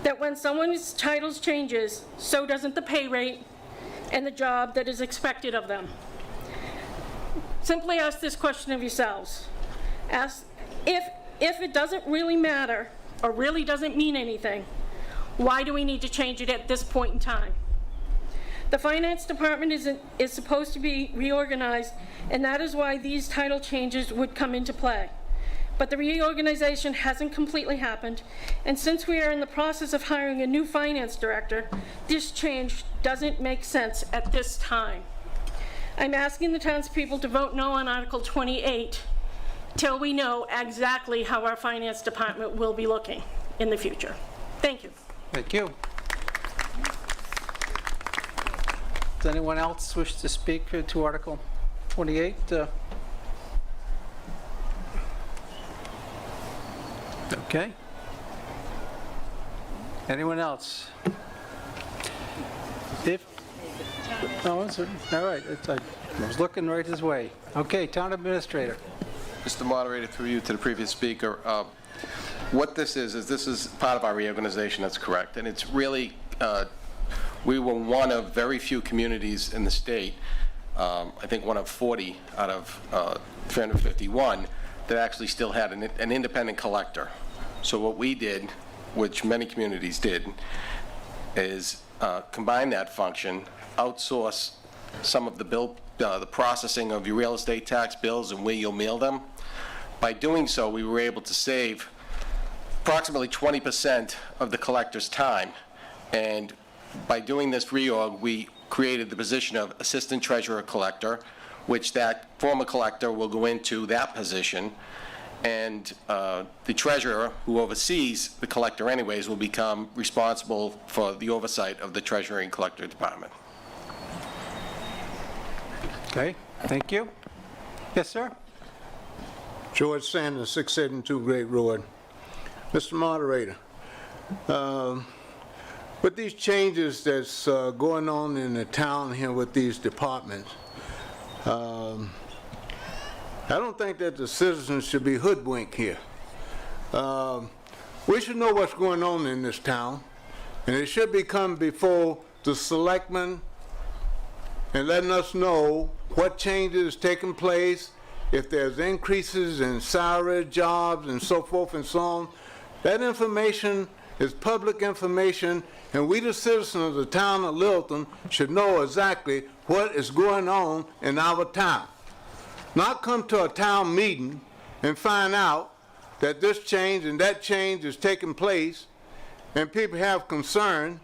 that when someone's title changes, so doesn't the pay rate and the job that is expected of them. Simply ask this question of yourselves. Ask if it doesn't really matter or really doesn't mean anything, why do we need to change it at this point in time? The finance department is supposed to be reorganized, and that is why these title changes would come into play. But the reorganization hasn't completely happened, and since we are in the process of hiring a new finance director, this change doesn't make sense at this time. I'm asking the townspeople to vote no on Article 28 till we know exactly how our finance department will be looking in the future. Thank you. Thank you. Does anyone else wish to speak to Article 28? Okay. Anyone else? No, it's all right. I was looking right his way. Okay, Town Administrator. Mr. Moderator, through you to the previous speaker, what this is this is part of our reorganization, that's correct. And it's really, we were one of very few communities in the state, I think one of 40 out of 351, that actually still had an independent collector. So what we did, which many communities did, is combine that function, outsource some of the processing of your real estate tax bills and where you'll mail them. By doing so, we were able to save approximately 20% of the collector's time. And by doing this reorg, we created the position of Assistant Treasurer Collector, which that former collector will go into that position. And the treasurer, who oversees the collector anyways, will become responsible for the oversight of the Treasury and Collector Department. Okay, thank you. Yes, sir? George Sanders, 672 Great Road. Mr. Moderator, with these changes that's going on in the town here with these departments, I don't think that the citizens should be hoodwinked here. We should know what's going on in this town, and it should be come before the selectmen and letting us know what changes taking place, if there's increases in salary, jobs, and so forth and so on. That information is public information, and we, the citizens of the town of Littleton, should know exactly what is going on in our town. Not come to a town meeting and find out that this change and that change is taking place, and people have concern,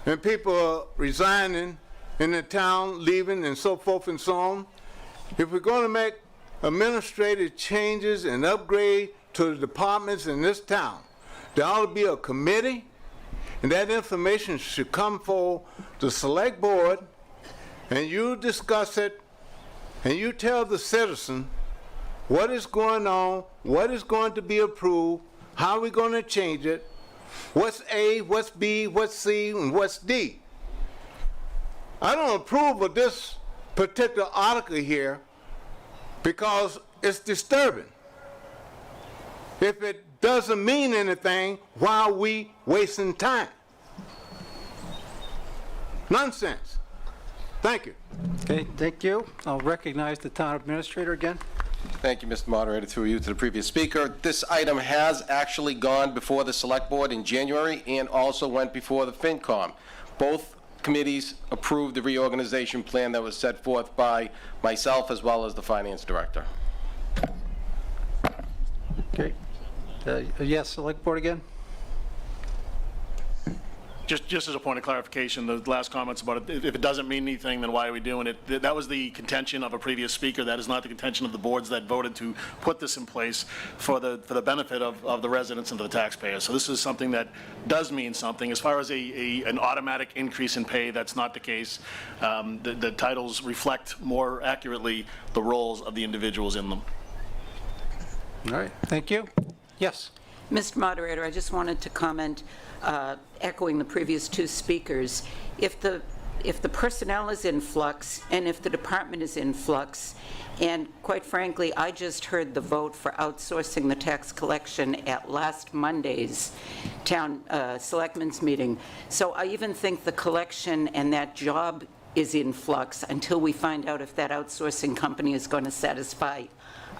and people are resigning in the town, leaving, and so forth and so on. If we're going to make administrative changes and upgrade to the departments in this town, there ought to be a committee, and that information should come for the select board, and you discuss it, and you tell the citizen what is going on, what is going to be approved, how we're going to change it, what's A, what's B, what's C, and what's D. I don't approve of this particular article here because it's disturbing. If it doesn't mean anything, why are we wasting time? Nonsense. Thank you. Okay, thank you. I'll recognize the Town Administrator again. Thank you, Mr. Moderator, through you to the previous speaker. This item has actually gone before the Select Board in January and also went before the FinCom. Both committees approved the reorganization plan that was set forth by myself as well as the Finance Director. Okay. Yes, Select Board again? Just as a point of clarification, the last comments about it, if it doesn't mean anything, then why are we doing it? That was the contention of a previous speaker. That is not the contention of the boards that voted to put this in place for the benefit of the residents and the taxpayers. So this is something that does mean something. As far as an automatic increase in pay, that's not the case. The titles reflect more accurately the roles of the individuals in them. All right, thank you. Yes. Mr. Moderator, I just wanted to comment, echoing the previous two speakers. If the personnel is in flux and if the department is in flux, and quite frankly, I just heard the vote for outsourcing the tax collection at last Monday's town selectmen's meeting. So I even think the collection and that job is in flux until we find out if that outsourcing company is going to satisfy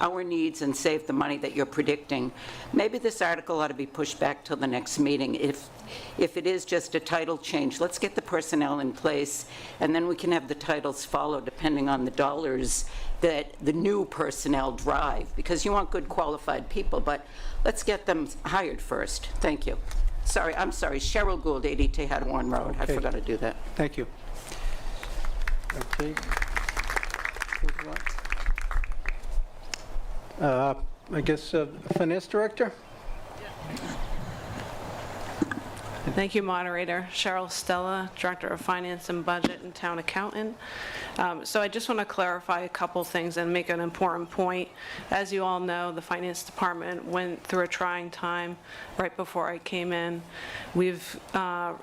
our needs and save the money that you're predicting. Maybe this article ought to be pushed back till the next meeting. If it is just a title change, let's get the personnel in place, and then we can have the titles follow depending on the dollars that the new personnel drive, because you want good qualified people, but let's get them hired first. Thank you. Sorry, I'm sorry, Cheryl Gould, 80 Tehadwan Road. I Okay. forgot to do that. Thank you. Okay. I guess Finance Director? Thank you, Moderator. Cheryl Stella, Director of Finance and Budget and Town Accountant. So I just want to clarify a couple things and make an important point. As you all know, the Finance Department went through a trying time right before I came in. We've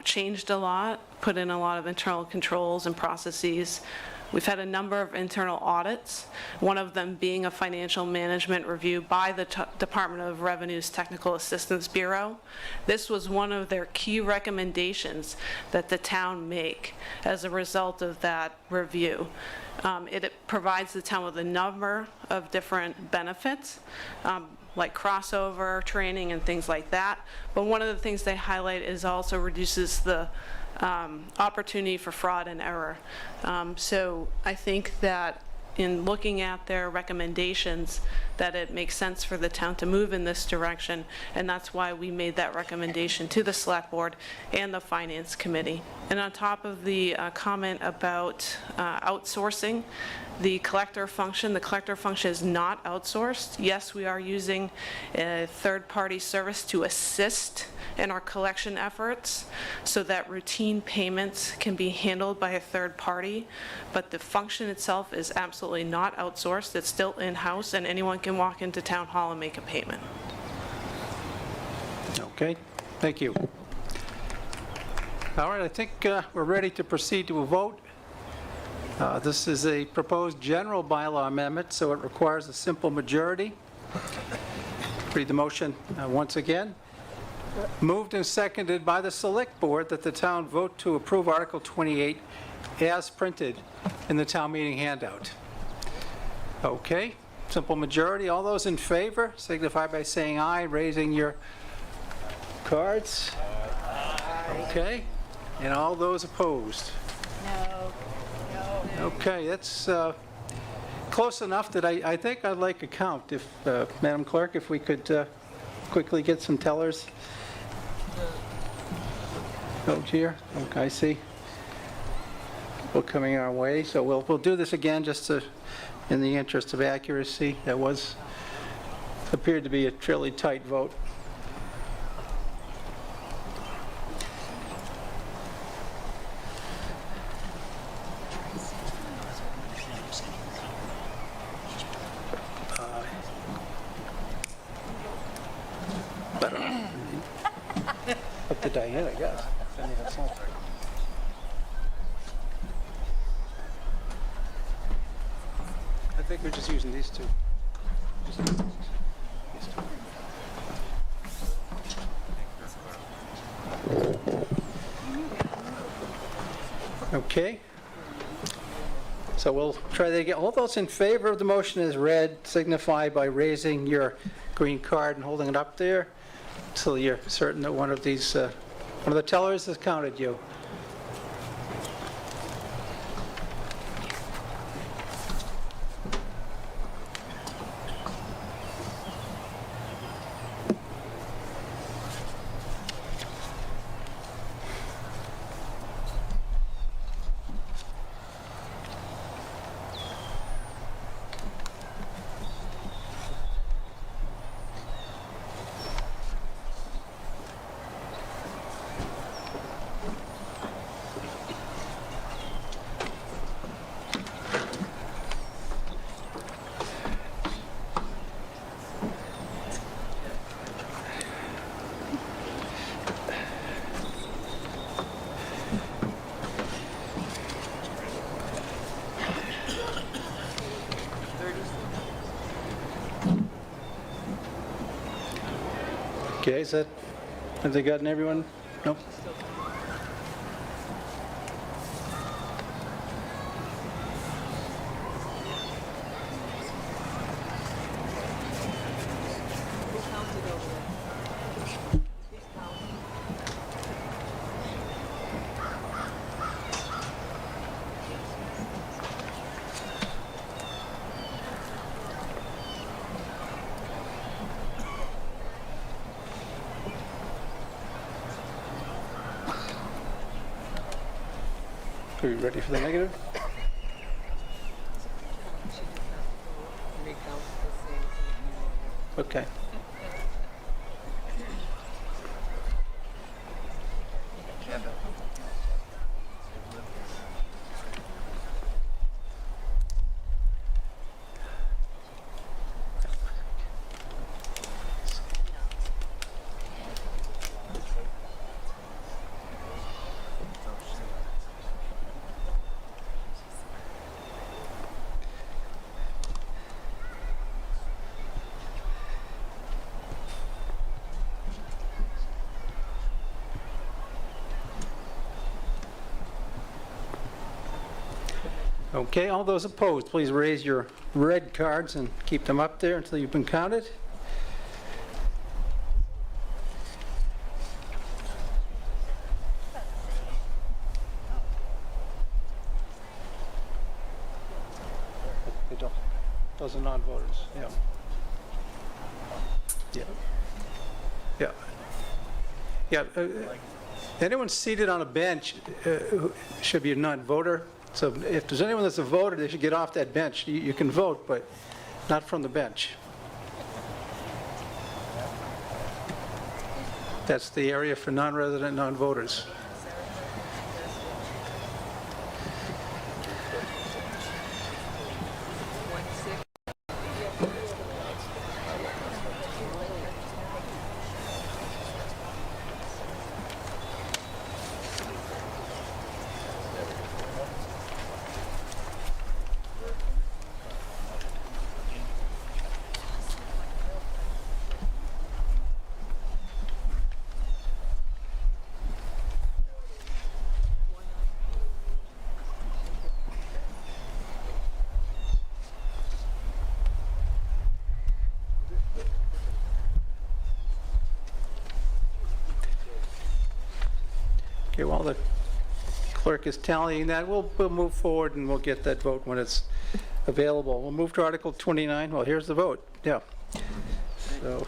changed a lot, put in a lot of internal controls and processes. We've had a number of internal audits, one of them being a financial management review by the Department of Revenue's Technical Assistance Bureau. This was one of their key recommendations that the town make as a result of that review. It provides the town with a number of different benefits, like crossover training and things like that. But one of the things they highlight is also reduces the opportunity for fraud and error. So I think that in looking at their recommendations, that it makes sense for the town to move in this direction, and that's why we made that recommendation to the Select Board and the Finance Committee. And on top of the comment about outsourcing the collector function is not outsourced. Yes, we are using a third-party service to assist in our collection efforts so that routine payments can be handled by a third party, but the function itself is absolutely not outsourced. It's still in-house, and anyone can walk into Town Hall and make a payment. Okay, thank you. All right, I think we're ready to proceed to a vote. This is a proposed general bylaw amendment, so it requires a simple majority. Read the motion once again. Moved and seconded by the Select Board that the town vote to approve Article 28 as printed in the town meeting handout. Okay, simple majority. All those in favor signify by saying aye, raising your cards. Okay, and all those opposed? No. Okay, that's close enough that I think I'd like a count. If, Madam Clerk, if we could quickly get some tellers. Oh, here, okay, I see. People coming our way, so we'll do this again just to, in the interest of accuracy. That appeared to be a fairly tight vote. Up to Diane, I guess. I mean, that's not fair. I think we're just using these two. Just these two. Okay. So we'll try that again. All those in favor of the motion as read signify by raising your green card and holding it up there until you're certain that one of these, one of the tellers has counted you. Okay, have they gotten everyone? Nope. Are you ready for the negative? Okay. Okay, all those opposed, please raise your red cards and keep them up there until you've been counted. They don't. Those are non-voters, yeah. Yeah. Yeah. Anyone seated on a bench should be a non-voter. So if there's anyone that's a voter, they should get off that bench. You can vote, but not from the bench. That's the area for non-resident non-voters. Okay, while the clerk is tallying that, we'll move forward and we'll get that vote when it's available. We'll move to Article 29. Well, here's the vote. Yeah. So,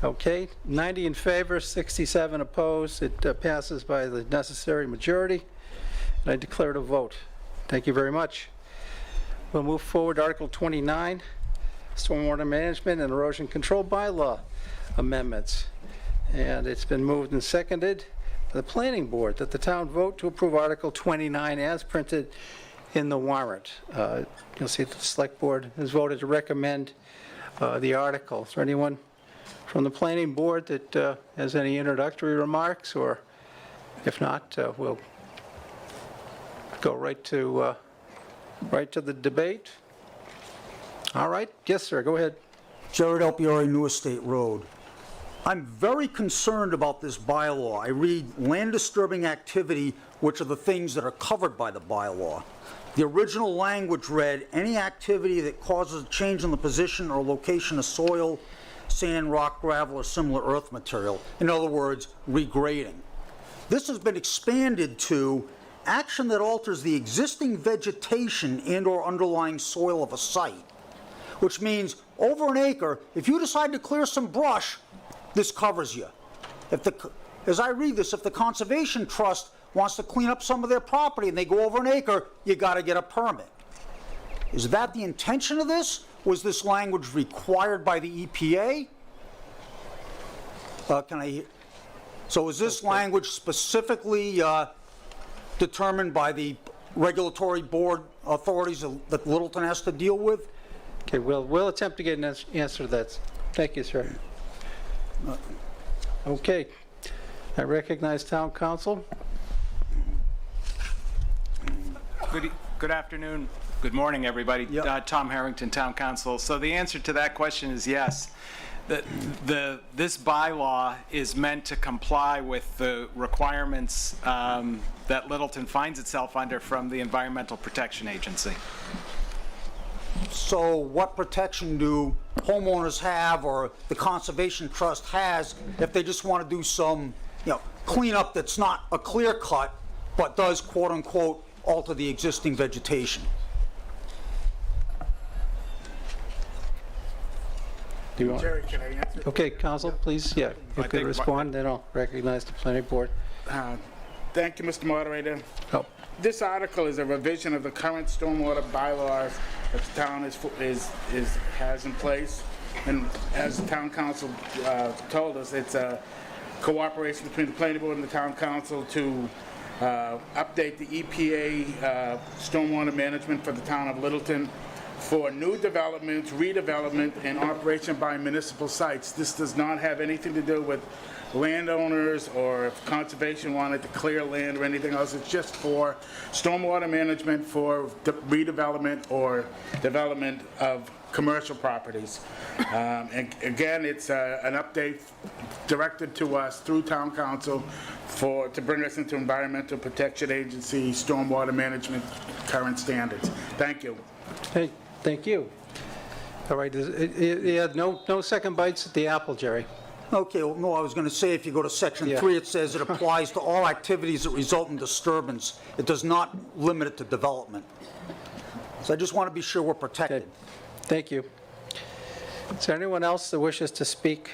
okay, 90 in favor, 67 opposed. It passes by the necessary majority, and I declare it a vote. Thank you very much. We'll move forward to Article 29, Stormwater Management and Erosion Control Bylaw amendments. And it's been moved and seconded by the Planning Board that the town vote to approve Article 29 as printed in the warrant. You'll see that the Select Board has voted to recommend the article. Is there anyone from the Planning Board that has any introductory remarks? Or if not, we'll go right to the debate. All right. Yes, sir. Go ahead. Jared Alpieri, New Estate Road. I'm very concerned about this bylaw. I read land disturbing activity, which are the things that are covered by the bylaw. The original language read, any activity that causes a change in the position or location of soil, sand, rock, gravel, or similar earth material. In other words, regrading. This has been expanded to action that alters the existing vegetation and/or underlying soil of a site, which means over an acre, if you decide to clear some brush, this covers you. As I read this, if the Conservation Trust wants to clean up some of their property and they go over an acre, you got to get a permit. Is that the intention of this? Was this language required by the EPA? So is this language specifically determined by the regulatory board authorities that Littleton has to deal with? Okay, we'll attempt to get an answer to that. Thank you, sir. Okay, I recognize Town Council. Good afternoon. Good morning, everybody. Yep. Tom Harrington, Town Council. So the answer to that question is yes. This bylaw is meant to comply with the requirements that Littleton finds itself under from the Environmental Protection Agency. So what protection do homeowners have, or the Conservation Trust has, if they just want to do some, cleanup that's not a clear cut, but does quote unquote alter the existing vegetation? Do you want? Jerry, can I answer? Okay, Council, please, you could respond, then I'll recognize the Planning Board. Thank you, Mr. Moderator. Oh. This article is a revision of the current stormwater bylaws that the town has in place. And as the town council told us, it's a cooperation between the planning board and the town council to update the EPA stormwater management for the town of Littleton for new developments, redevelopment, and operation by municipal sites. This does not have anything to do with landowners or if conservation wanted to clear land or anything else. It's just for stormwater management for redevelopment or development of commercial properties. And again, it's an update directed to us through town council to bring us into Environmental Protection Agency stormwater management current standards. Thank you. Hey, thank you. All right, you had no second bites at the apple, Jerry. Okay, well, no, I was going to say, if you go to section 3, it says it applies to all activities that result in disturbance. It does not limit it to development. So I just want to be sure we're protected. Okay. Thank you. Is there anyone else that wishes to speak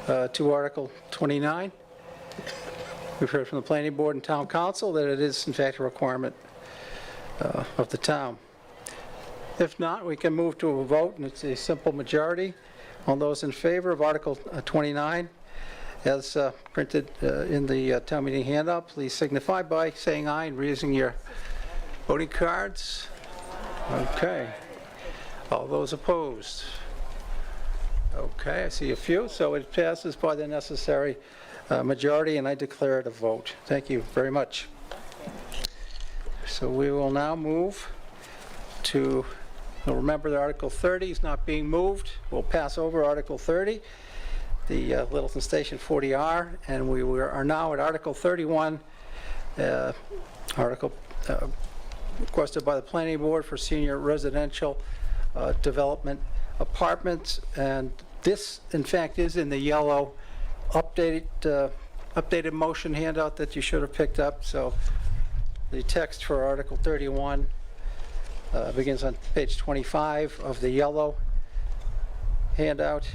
to Article 29? We've heard from the Planning Board and Town Council that it is, in fact, a requirement of the town. If not, we can move to a vote, and it's a simple majority. All those in favor of Article 29, as printed in the town meeting handout, please signify by saying aye and raising your voting cards. Okay. All those opposed? Okay, I see a few, so it passes by the necessary majority, and I declare it a vote. Thank you very much. So we will now move to, remember that Article 30 is not being moved. We'll pass over Article 30, the Littleton Station 40R, and we are now at Article 31, article requested by the Planning Board for senior residential development apartments. And this, in fact, is in the yellow updated motion handout that you should have picked up. So the text for Article 31 begins on page 25 of the yellow handout.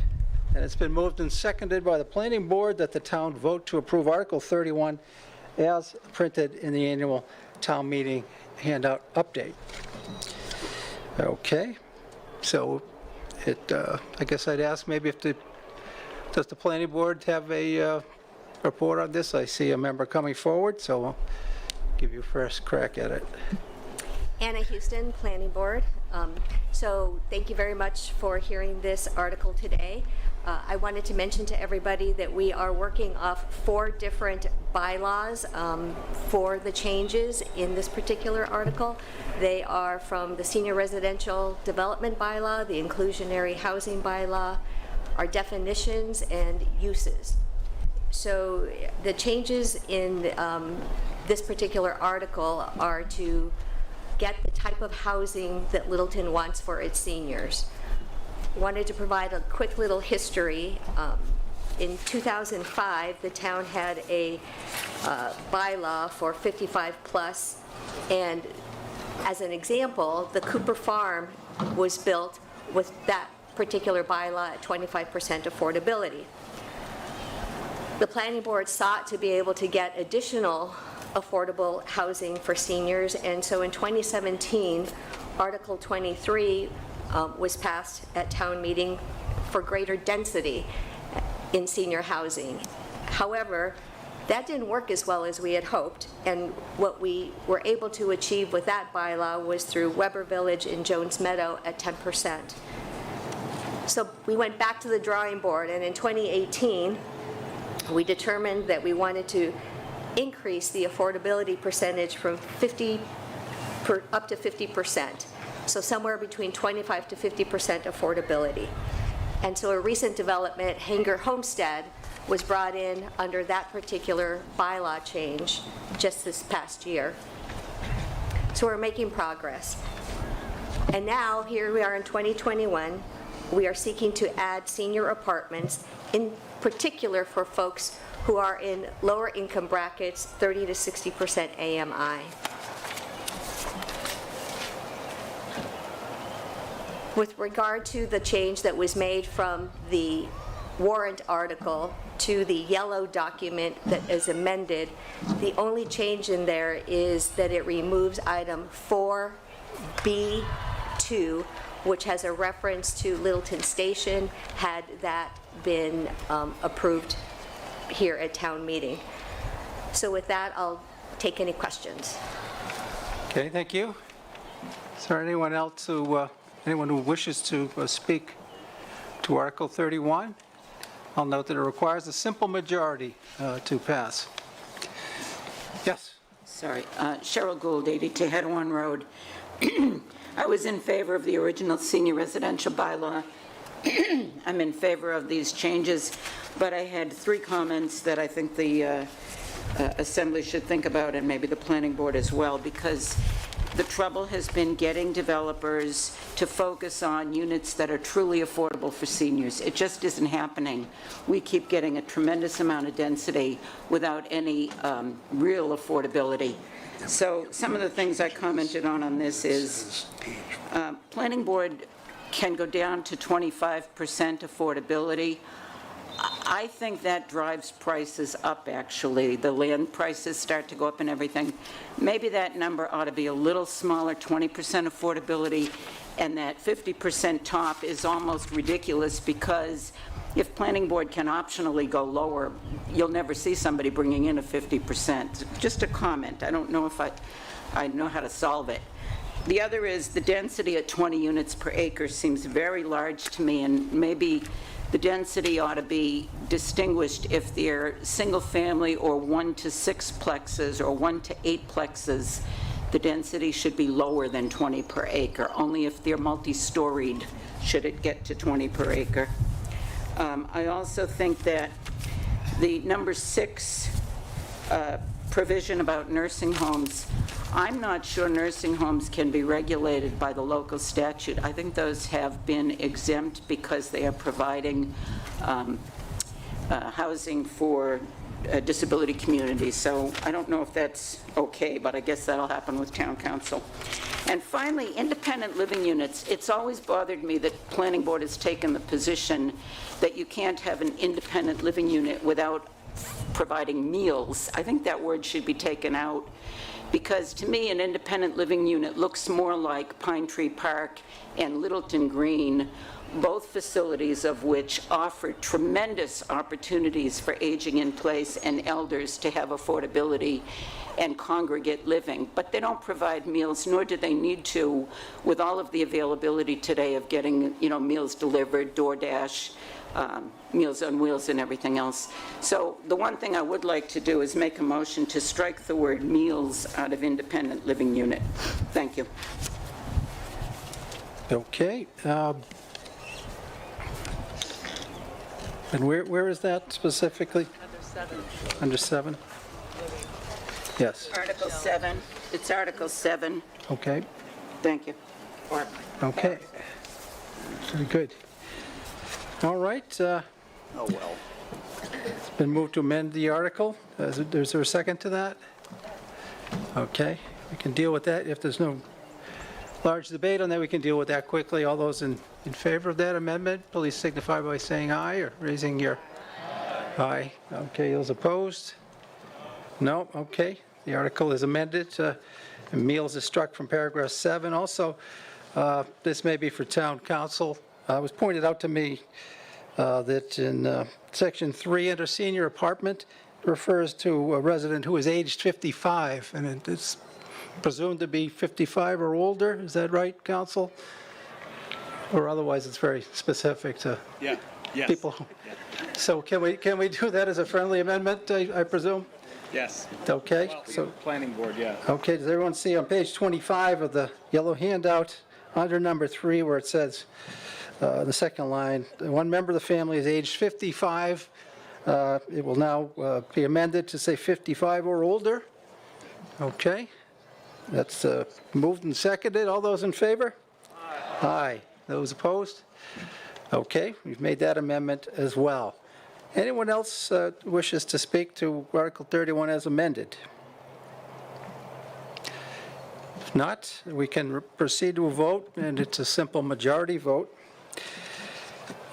And it's been moved and seconded by the Planning Board that the town vote to approve Article 31 as printed in the annual town meeting handout update. Okay, so I guess I'd ask maybe does the Planning Board have a report on this? I see a member coming forward, so I'll give you first crack at it. Anna Houston, Planning Board. So thank you very much for hearing this article today. I wanted to mention to everybody that we are working off 4 different bylaws for the changes in this particular article. They are from the Senior Residential Development Bylaw, the Inclusionary Housing Bylaw, our definitions and uses. So the changes in this particular article are to get the type of housing that Littleton wants for its seniors. Wanted to provide a quick little history. In 2005, the town had a bylaw for 55 plus, and as an example, the Cooper Farm was built with that particular bylaw at 25% affordability. The Planning Board sought to be able to get additional affordable housing for seniors, and so in 2017, Article 23 was passed at town meeting for greater density in senior housing. However, that didn't work as well as we had hoped, and what we were able to achieve with that bylaw was through Weber Village and Jones Meadow at 10%. So we went back to the drawing board, and in 2018, we determined that we wanted to increase the affordability percentage from up to 50%. So somewhere between 25 to 50% affordability. And so a recent development, Hanger Homestead, was brought in under that particular bylaw change just this past year. So we're making progress. And now, here we are in 2021, we are seeking to add senior apartments, in particular for folks who are in lower income brackets, 30 to 60% AMI. With regard to the change that was made from the warrant article to the yellow document that is amended. The only change in there is that it removes item 4B2, which has a reference to Littleton Station, had that been approved here at town meeting. So with that, I'll take any questions. Okay, thank you. Is there anyone else anyone who wishes to speak to Article 31? I'll note that it requires a simple majority to pass. Yes. Sorry, Cheryl Gould, 82 Head-On Road. I was in favor of the original senior residential bylaw. I'm in favor of these changes, but I had 3 comments that I think the Assembly should think about, and maybe the Planning Board as well, because the trouble has been getting developers to focus on units that are truly affordable for seniors. It just isn't happening. We keep getting a tremendous amount of density without any real affordability. So some of the things I commented on this is Planning Board can go down to 25% affordability. I think that drives prices up, actually. The land prices start to go up and everything. Maybe that number ought to be a little smaller, 20% affordability, and that 50% top is almost ridiculous, because if Planning Board can optionally go lower, you'll never see somebody bringing in a 50%. Just a comment. I don't know if I know how to solve it. The other is the density at 20 units per acre seems very large to me, and maybe the density ought to be distinguished if they're single-family or 1 to 6 plexes or 1 to 8 plexes. The density should be lower than 20 per acre. Only if they're multi-storied should it get to 20 per acre. I also think that the number 6 provision about nursing homes, I'm not sure nursing homes can be regulated by the local statute. I think those have been exempt because they are providing housing for disability communities. So I don't know if that's okay, but I guess that'll happen with town council. And finally, independent living units. It's always bothered me that Planning Board has taken the position that you can't have an independent living unit without providing meals. I think that word should be taken out, because to me, an independent living unit looks more like Pine Tree Park and Littleton Green, both facilities of which offer tremendous opportunities for aging in place and elders to have affordability and congregate living. But they don't provide meals, nor do they need to, with all of the availability today of getting, meals delivered, DoorDash, Meals on Wheels and everything else. So the one thing I would like to do is make a motion to strike the word meals out of independent living unit. Thank you. Okay. And where is that specifically? Under 7. Yes. Article 7. It's Article 7. Okay. Thank you. Okay. Very good. All right. Oh, well. It's been moved to amend the article. Is there a second to that? Okay. We can deal with that. If there's no large debate on that, we can deal with that quickly. All those in favor of that amendment, please signify by saying aye or raising your aye. Okay. Those opposed? No. Okay. The article is amended. And meals is struck from paragraph 7. Also, this may be for town council. It was pointed out to me that in section 3 under senior apartment, it refers to a resident who is aged 55, and it's presumed to be 55 or older. Is that right, council? Or otherwise, it's very specific to people. So can we do that as a friendly amendment, I presume? Yes. Okay. Well, So Planning Board, yeah. okay. Does everyone see on page 25 of the yellow handout under number 3 where it says the second line, one member of the family is aged 55. It will now be amended to say 55 or older. Okay. That's moved and seconded. All those in favor? Aye. Aye. Those opposed? Okay. We've made that amendment as well. Anyone else wishes to speak to Article 31 as amended? If not, we can proceed to a vote, and it's a simple majority vote.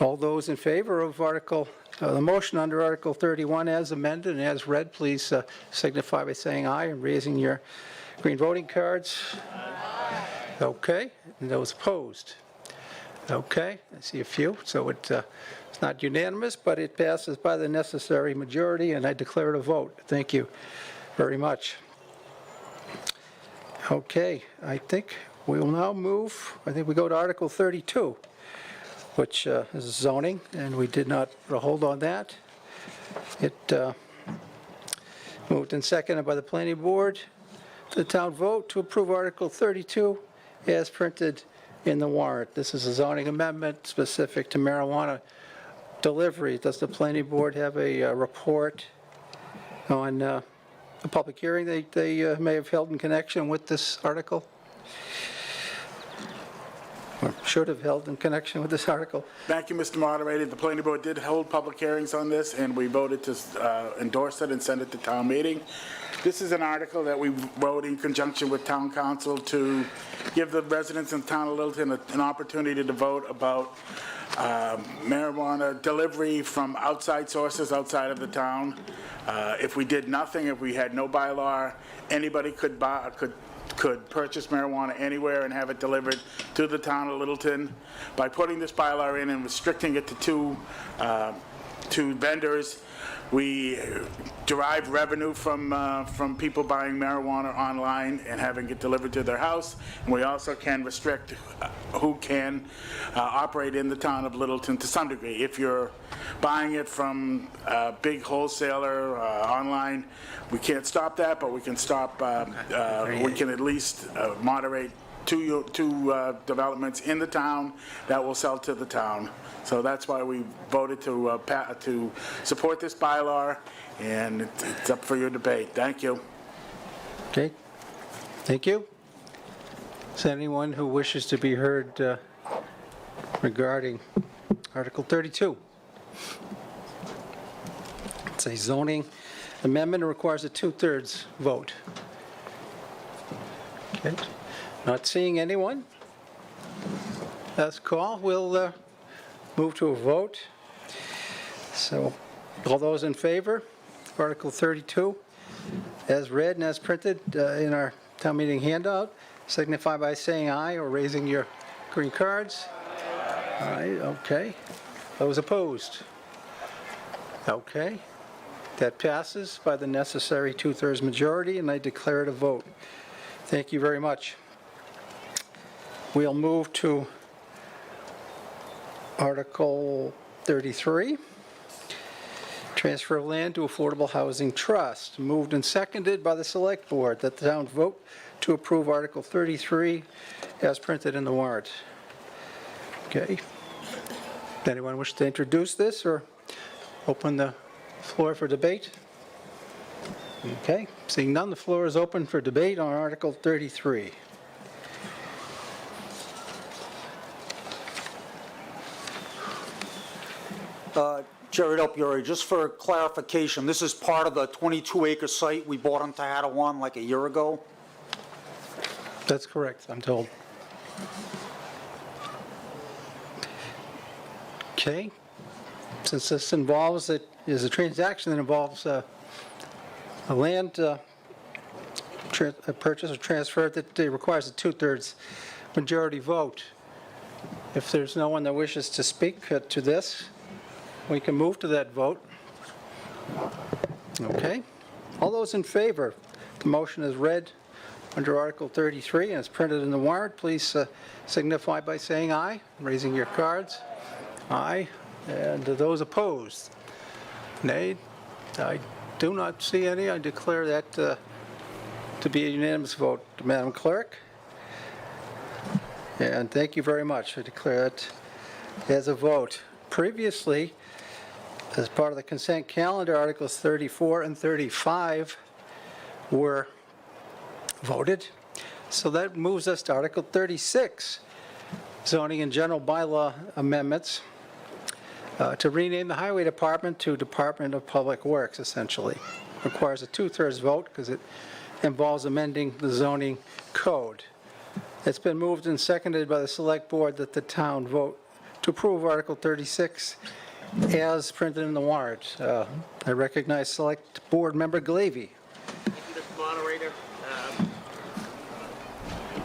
All those in favor of the motion under Article 31 as amended and as read, please signify by saying aye and raising your green voting cards. Okay, and those opposed? Okay, I see a few, so it's not unanimous, but it passes by the necessary majority, and I declare it a vote. Thank you very much. Okay, I think we will now move, I think we go to Article 32, which is zoning, and we did not put a hold on that. It moved and seconded by the planning board. The town vote to approve Article 32 as printed in the warrant. This is a zoning amendment specific to marijuana delivery. Does the planning board have a report on a public hearing they may have held in connection with this article? Or should have held in connection with this article? Thank you, Mr. Moderator. The planning board did hold public hearings on this, and we voted to endorse it and send it to town meeting. This is an article that we wrote in conjunction with town council to give the residents in the town of Littleton an opportunity to vote about marijuana delivery from outside sources outside of the town. If we did nothing, if we had no bylaw, anybody could purchase marijuana anywhere and have it delivered to the town of Littleton. By putting this bylaw in and restricting it to two vendors, we derive revenue from people buying marijuana online and having it delivered to their house. And we also can restrict who can operate in the town of Littleton to some degree. If you're buying it from a big wholesaler online, we can't stop that, but we can stop, we can at least moderate two developments in the town that will sell to the town. So that's why we voted to support this bylaw, and it's up for your debate. Thank you. Okay, thank you. Is there anyone who wishes to be heard regarding Article 32? It's a zoning amendment. It requires a 2/3 vote. Okay, not seeing anyone. Last call. We'll move to a vote. So, all those in favor, Article 32, as read and as printed in our town meeting handout, signify by saying aye or raising your green cards. Aye, okay. Those opposed? Okay. That passes by the necessary 2/3 majority, and I declare it a vote. Thank you very much. We'll move to Article 33, transfer of land to Affordable Housing Trust. Moved and seconded by the Select Board that the town vote to approve Article 33 as printed in the warrant. Okay. Anyone wish to introduce this or open the floor for debate? Okay. Seeing none, the floor is open for debate on Article 33. Jared Alpieri, just for clarification, this is part of the 22-acre site we bought on Tehadawon like a year ago? That's correct, I'm told. Okay. Since this involves, it is a transaction that involves a land purchase or transfer that requires a 2/3 majority vote. If there's no one that wishes to speak to this, we can move to that vote. Okay. All those in favor, the motion is read under Article 33 and it's printed in the warrant. Please signify by saying aye, raising your cards. Aye. And those opposed? Nay. I do not see any. I declare that to be a unanimous vote. Madam Clerk? And thank you very much. I declare it as a vote. Previously, as part of the consent calendar, Articles 34 and 35 were voted. So that moves us to Article 36, zoning and general bylaw amendments to rename the Highway Department to Department of Public Works, essentially. Requires a 2/3 vote because it involves amending the zoning code. It's been moved and seconded by the Select Board that the town vote to approve Article 36 as printed in the warrant. I recognize Select Board Member Glavy. Mr. Moderator.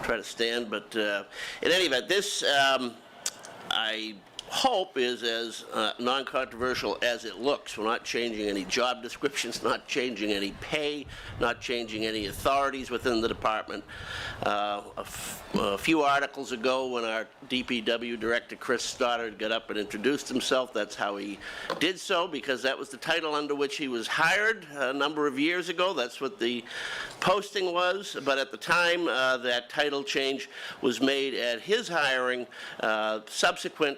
Try to stand, but in any event, this, I hope, is as non-controversial as it looks. We're not changing any job descriptions, not changing any pay, not changing any authorities within the department. A few articles ago, when our DPW director, Chris Stoddard, got up and introduced himself, that's how he did so, because that was the title under which he was hired a number of years ago. That's what the posting was. But at the time that title change was made at his hiring, subsequent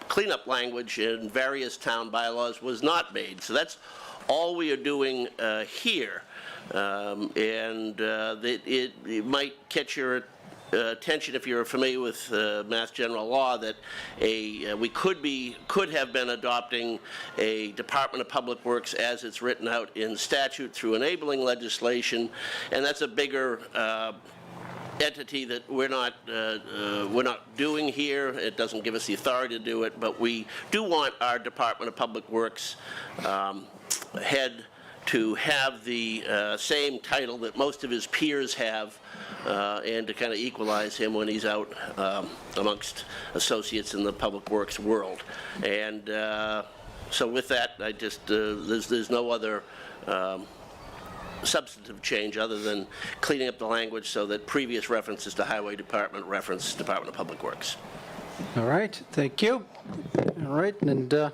cleanup language in various town bylaws was not made. So that's all we are doing here. It might catch your attention if you're familiar with Mass General Law that we could have been adopting a Department of Public Works as it's written out in statute through enabling legislation, and that's a bigger entity that we're not doing here. It doesn't give us the authority to do it, but we do want our Department of Public Works head to have the same title that most of his peers have, and to kind of equalize him when he's out amongst associates in the public works world. And so with that, I just there's no other substantive change other than cleaning up the language so that previous references to Highway Department reference Department of Public Works. All right, thank you. All right, and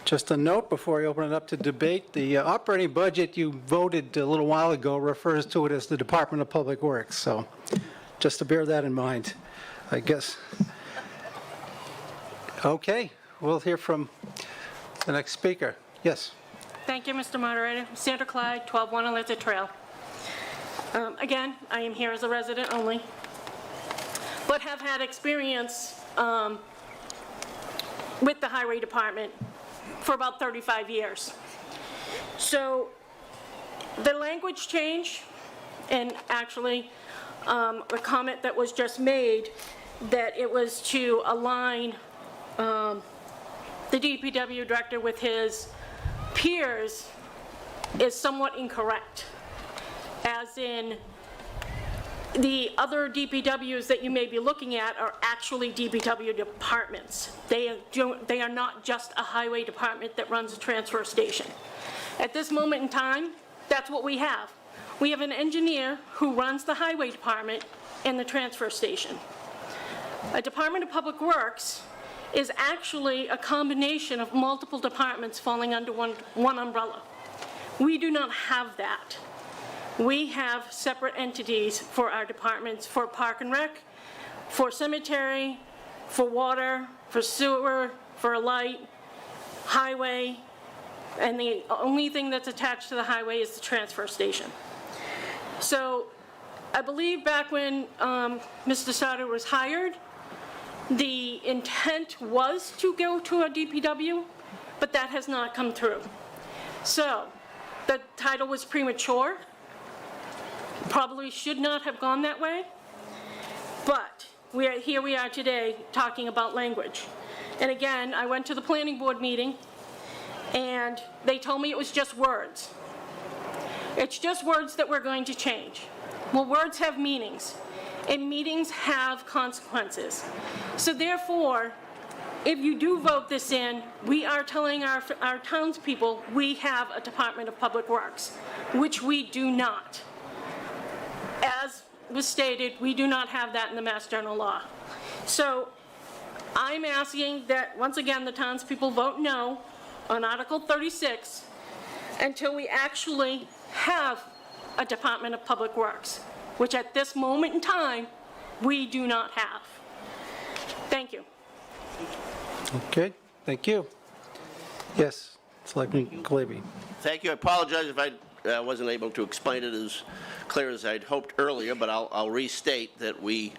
just a note before I open it up to debate, the operating budget you voted a little while ago refers to it as the Department of Public Works, so just to bear that in mind, I guess. Okay, we'll hear from the next speaker. Yes. Thank you, Mr. Moderator. Sandra Clyde, 12-1 Atlanta Trail. Again, I am here as a resident only, but have had experience with the Highway Department for about 35 years. So the language change, and actually a comment that was just made, that it was to align the DPW director with his peers, is somewhat incorrect. As in, the other DPWs that you may be looking at are actually DPW departments. They are not just a highway department that runs a transfer station. At this moment in time, that's what we have. We have an engineer who runs the highway department and the transfer station. A Department of Public Works is actually a combination of multiple departments falling under one umbrella. We do not have that. We have separate entities for our departments, for Park and Rec, for cemetery, for water, for sewer, for light, highway, and the only thing that's attached to the highway is the transfer station. So I believe back when Mr. Stoddard was hired, the intent was to go to a DPW, but that has not come through. So the title was premature. Probably should not have gone that way, but here we are today talking about language. And again, I went to the planning board meeting and they told me it was just words. It's just words that we're going to change. Well, words have meanings, and meanings have consequences. So therefore, if you do vote this in, we are telling our townspeople we have a Department of Public Works, which we do not. As was stated, we do not have that in the Mass General Law. So I'm asking that, once again, the townspeople vote no on Article 36 until we actually have a Department of Public Works, which at this moment in time, we do not have. Thank you. Okay, thank you. Yes, Selectman Glavy. Thank you. I apologize if I wasn't able to explain it as clear as I'd hoped earlier, but I'll restate that we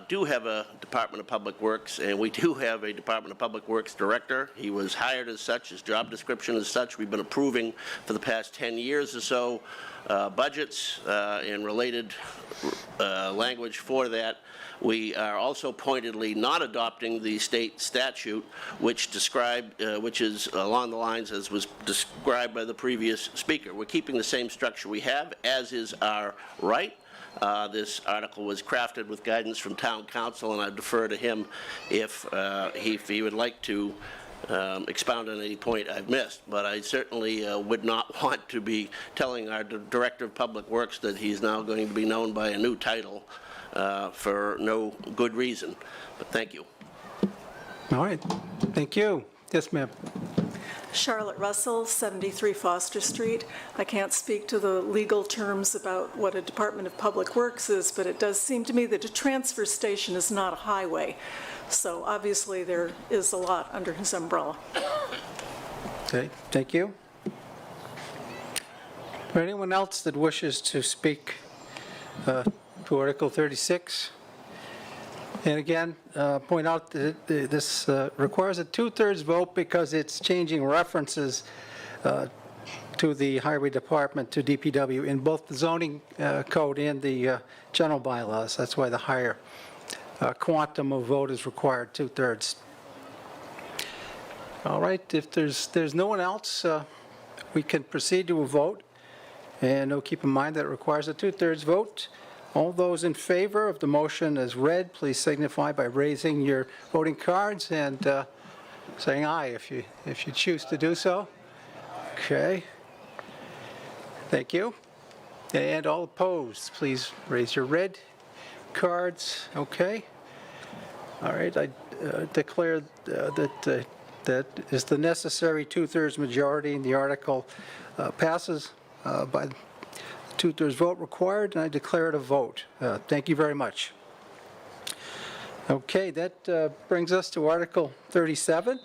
do have a Department of Public Works, and we do have a Department of Public Works director. He was hired as such, his job description is such. We've been approving for the past 10 years or so budgets and related language for that. We are also pointedly not adopting the state statute, which is along the lines as was described by the previous speaker. We're keeping the same structure we have, as is our right. This article was crafted with guidance from town council, and I defer to him if he would like to expound on any point I've missed. But I certainly would not want to be telling our Director of Public Works that he's now going to be known by a new title for no good reason. But thank you. All right. Thank you. Yes, ma'am. Charlotte Russell, 73 Foster Street. I can't speak to the legal terms about what a Department of Public Works is, but it does seem to me that a transfer station is not a highway. So obviously there is a lot under his umbrella. Okay, thank you. Is there anyone else that wishes to speak to Article 36? And again, point out that this requires a 2/3 vote because it's changing references to the Highway Department to DPW in both the zoning code and the general bylaws. That's why the higher quantum of vote is required, 2/3. All right, if there's no one else, we can proceed to a vote. And keep in mind that it requires a 2/3 vote. All those in favor of the motion as read, please signify by raising your voting cards and saying aye if you choose to do so. Okay. Thank you. And all opposed, please raise your red cards. Okay. All right. I declare that is the necessary 2/3 majority, and the article passes by the 2/3 vote required, and I declare it a vote. Thank you very much. Okay, that brings us to Article 37.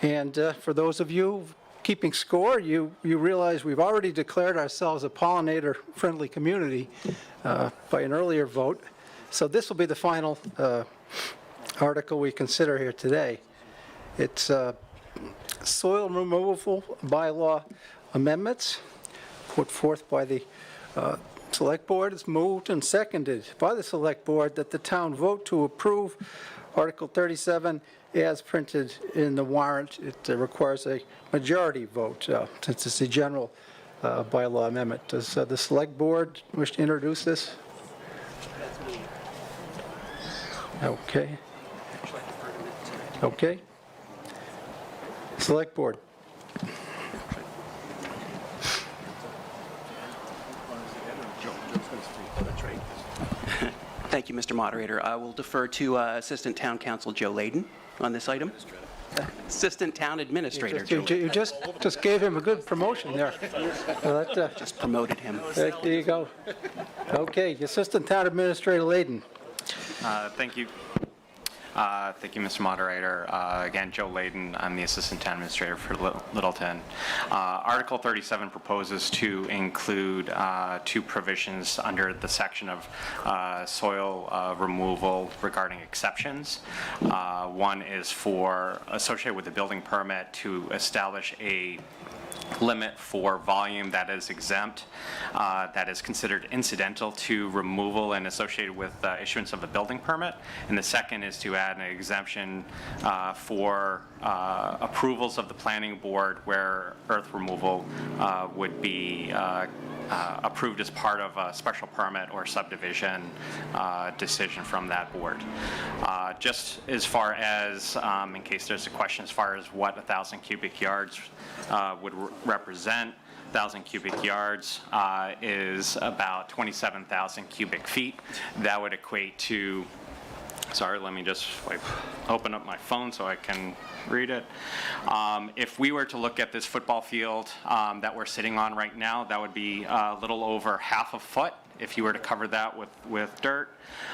And for those of you keeping score, you realize we've already declared ourselves a pollinator-friendly community by an earlier vote. So this will be the final article we consider here today. It's soil removal bylaw amendments put forth by the Select Board. Is moved and seconded by the Select Board that the town vote to approve Article 37 as printed in the warrant. It requires a majority vote since it's a general bylaw amendment. Does the Select Board wish to introduce this? Okay. Okay. Select Board. Thank you, Mr. Moderator. I will defer to Assistant Town Council Joe Layden on this item. Assistant Town Administrator Joe Layden. You just gave him a good promotion there. Just promoted him. There you go. Okay, Assistant Town Administrator Layden. Thank you. Thank you, Mr. Moderator. Again, Joe Layden. I'm the Assistant Town Administrator for Littleton. Article 37 proposes to include two provisions under the section of soil removal regarding exceptions. One is for associated with the building permit to establish a limit for volume that is exempt, that is considered incidental to removal and associated with issuance of a building permit. And the second is to add an exemption for approvals of the planning board where earth removal would be approved as part of a special permit or subdivision decision from that board. Just as far as, in case there's a question as far as what 1,000 cubic yards would represent, 1,000 cubic yards is about 27,000 cubic feet. That would equate to, sorry, let me just open up my phone so I can read it. If we were to look at this football field that we're sitting on right now, that would be a little over half a foot if you were to cover that with dirt.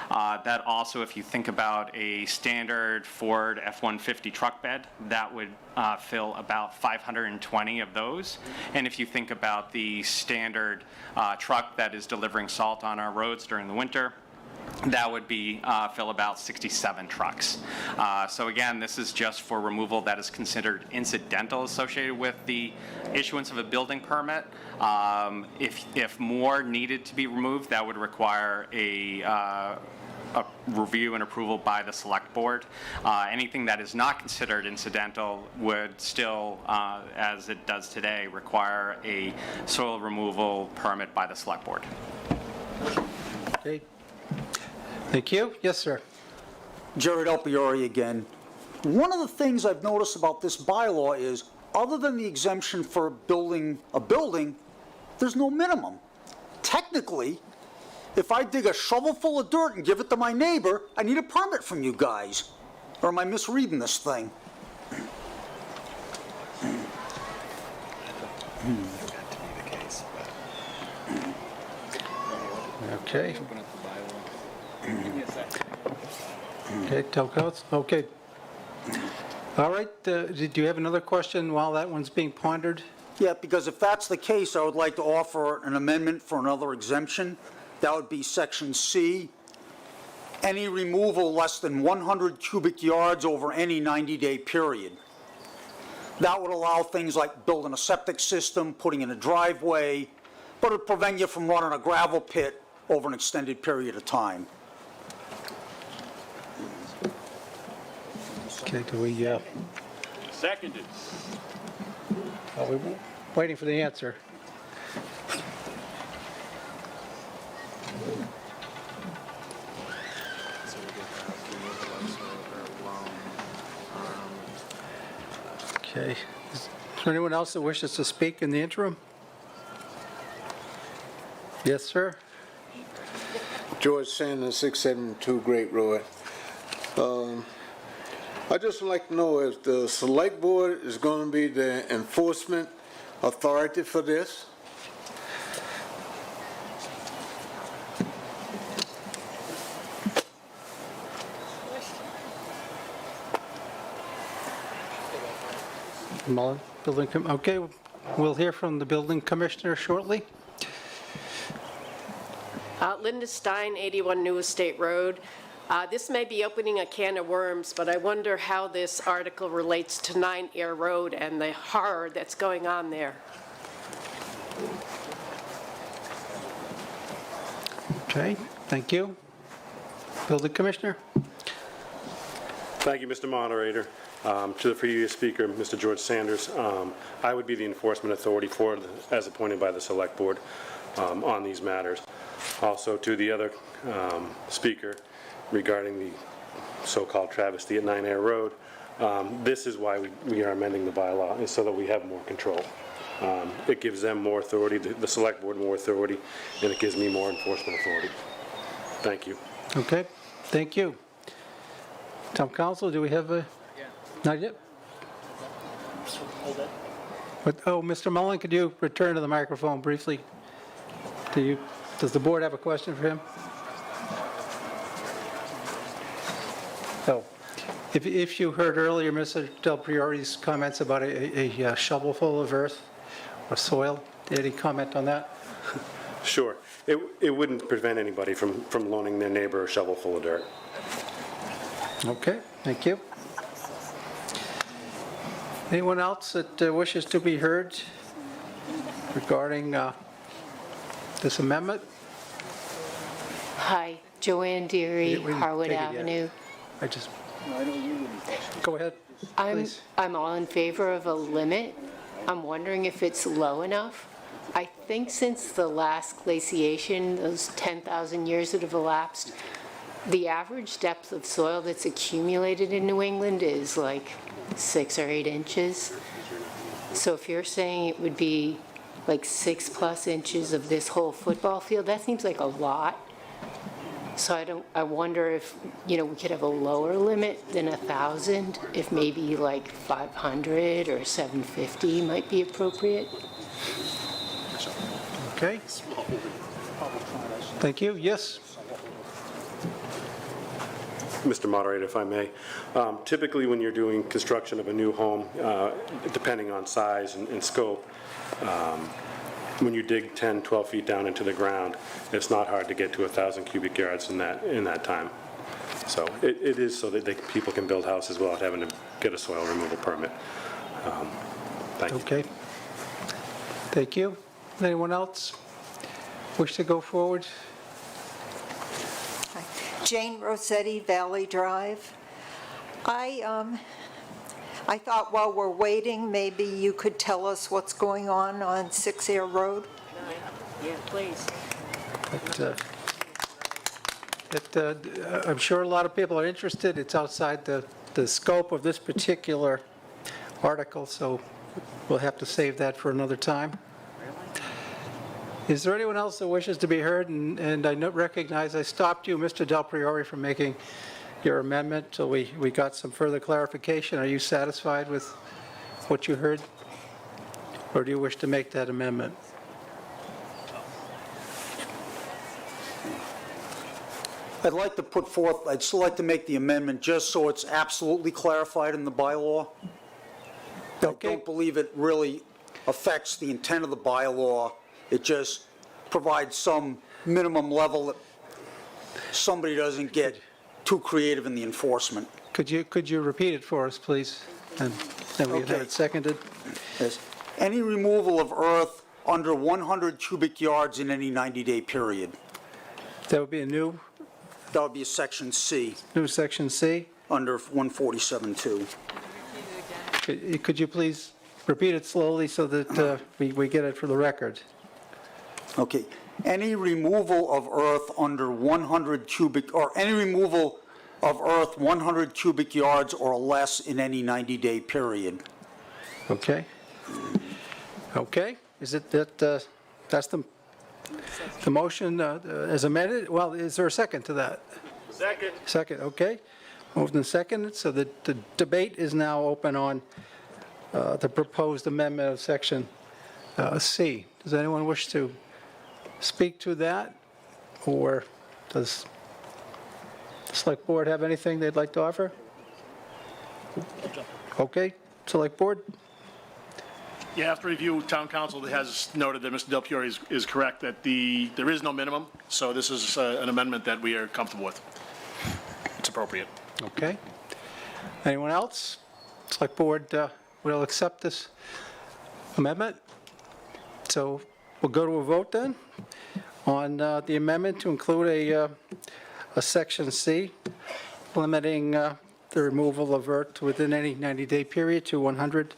That also, if you think about a standard Ford F-150 truck bed, that would fill about 520 of those. And if you think about the standard truck that is delivering salt on our roads during the winter, that would be fill about 67 trucks. So again, this is just for removal that is considered incidental associated with the issuance of a building permit. If more needed to be removed, that would require a review and approval by the select board. Anything that is not considered incidental would still, as it does today, require a soil removal permit by the select board. Okay. Thank you. Yes, sir. Jared Alpieri again. One of the things I've noticed about this bylaw is, other than the exemption for building a building, there's no minimum. Technically, if I dig a shovel full of dirt and give it to my neighbor, I need a permit from you guys. Or am I misreading this thing? Okay. Okay, Telcos, okay. All right, did you have another question while that one's being pondered? Yeah, because if that's the case, I would like to offer an amendment for another exemption. That would be section C. Any removal less than 100 cubic yards over any 90-day period. That would allow things like building a septic system, putting in a driveway, but it would prevent you from running a gravel pit over an extended period of time. Okay, do we, Seconded. we're waiting for the answer. Okay, is there anyone else that wishes to speak in the interim? Yes, sir. George Sanders, 672 Great Road. I'd just like to know if the select board is going to be the enforcement authority for this? Mullen, okay, we'll hear from the building commissioner shortly. Linda Stein, 81 New Estate Road. This may be opening a can of worms, but I wonder how this article relates to 9 Air Road and the horror that's going on there. Okay, thank you. Building commissioner? Thank you, Mr. Moderator. To the previous speaker, Mr. George Sanders, I would be the enforcement authority as appointed by the Select Board on these matters. Also, to the other speaker regarding the so-called travesty at 9 Air Road, this is why we are amending the bylaw, is so that we have more control. It gives them more authority, the Select Board more authority, and it gives me more enforcement authority. Thank you. Okay, thank you. Town Council, do we have a? Not yet? Oh, Mr. Mullen, could you return to the microphone briefly? Does the board have a question for him? Oh, if you heard earlier Mr. Del Priori's comments about a shovel full of earth or soil, any comment on that? Sure. It wouldn't prevent anybody from loaning their neighbor a shovel full of dirt. Okay, thank you. Anyone else that wishes to be heard regarding this amendment? Hi, Joanne Deary, We didn't Harwood take it yet. Avenue. Go ahead. I'm all in favor of a limit. I'm wondering if it's low enough. I think since the last glaciation, those 10,000 years that have elapsed, the average depth of soil that's accumulated in New England is like 6 or 8 inches. So if you're saying it would be like 6+ inches of this whole football field, that seems like a lot. So I wonder if, we could have a lower limit than 1,000, if maybe like 500 or 750 might be appropriate. Okay. Thank you. Yes. Mr. Moderator, if I may. Typically, when you're doing construction of a new home, depending on size and scope, when you dig 10, 12 feet down into the ground, it's not hard to get to 1,000 cubic yards in that time. So it is so that people can build houses without having to get a soil removal permit. Thank you. Okay. Thank you. Anyone else wish to go forward? Jane Rossetti, Valley Drive. I thought while we're waiting, maybe you could tell us what's going on 6 Air Road? Yeah, please. I'm sure a lot of people are interested. It's outside the scope of this particular article, so we'll have to save that for another time. Is there anyone else that wishes to be heard? And I recognize I stopped you, Mr. Del Priore, from making your amendment till we got some further clarification. Are you satisfied with what you heard? Or do you wish to make that amendment? I'd still like to make the amendment just so it's absolutely clarified in the bylaw. Okay. I don't believe it really affects the intent of the bylaw. It just provides some minimum level that somebody doesn't get too creative in the enforcement. Could you repeat it for us, please? And then we have it seconded. Yes. Any removal of earth under 100 cubic yards in any 90-day period. That would be a new? That would be a section C. New section C? Under 147.2. Could you please repeat it slowly so that we get it for the record? Okay. Any removal of earth under 100 cubic, or any removal of earth 100 cubic yards or less in any 90-day period. Okay. Okay. Is it that, that's the motion as amended? Well, is there a second to that? Second. Second, okay. Moved and seconded, so the debate is now open on the proposed amendment of section C. Does anyone wish to speak to that? Or does the Select Board have anything they'd like to offer? Okay, Select Board? Yeah, after review, Town Council has noted that Mr. Del Priore is correct, that there is no minimum, so this is an amendment that we are comfortable with. It's appropriate. Okay. Anyone else? Select Board will accept this amendment. So we'll go to a vote then on the amendment to include a section C, limiting the removal of earth within any 90-day period to 100,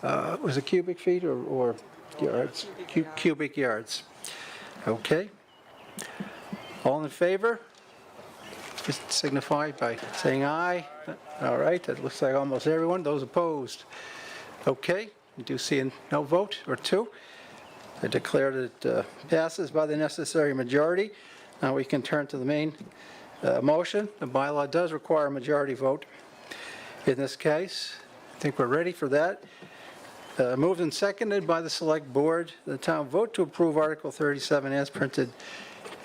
was it cubic feet or yards? Cubic yards. Okay. All in favor? Just signify by saying aye. All right, that looks like almost everyone. Those opposed? Okay, I do see a no vote or two. I declare that it passes by the necessary majority. Now we can turn to the main motion. The bylaw does require a majority vote in this case. I think we're ready for that. Moved and seconded by the Select Board. The town vote to approve Article 37 as printed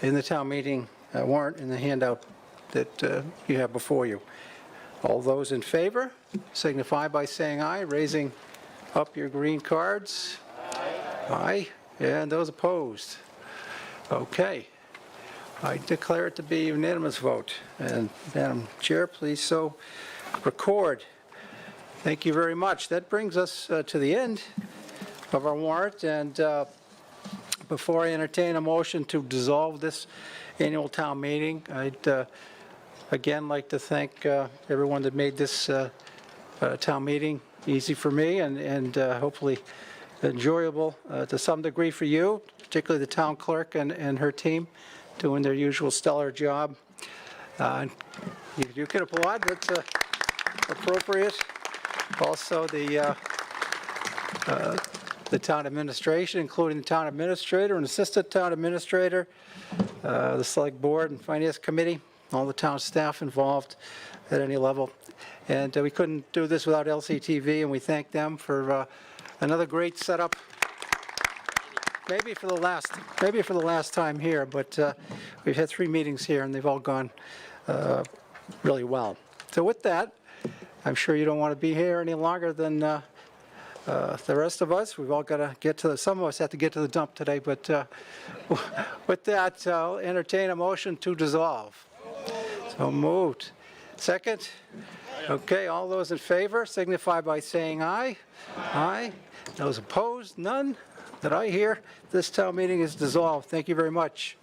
in the town meeting warrant in the handout that you have before you. All those in favor signify by saying aye, raising up your green cards. Aye. And those opposed? Okay. I declare it to be a unanimous vote. And Madam Chair, please so record. Thank you very much. That brings us to the end of our warrant. And before I entertain a motion to dissolve this annual town meeting, I'd again like to thank everyone that made this town meeting easy for me and hopefully enjoyable to some degree for you, particularly the town clerk and her team doing their usual stellar job. You can applaud, that's appropriate. Also the town administration, including the town administrator and assistant town administrator, the Select Board and Finance Committee, all the town staff involved at any level. And we couldn't do this without LCTV, and we thank them for another great setup. Maybe for the last time here, but we've had 3 meetings here, and they've all gone really well. So with that, I'm sure you don't want to be here any longer than The rest of us, we've all got to get to, some of us have to get to the dump today, but with that, I'll entertain a motion to dissolve. So moved. Second? Okay, all those in favor signify by saying aye. Aye. Those opposed, none that I hear. This town meeting is dissolved. Thank you very much.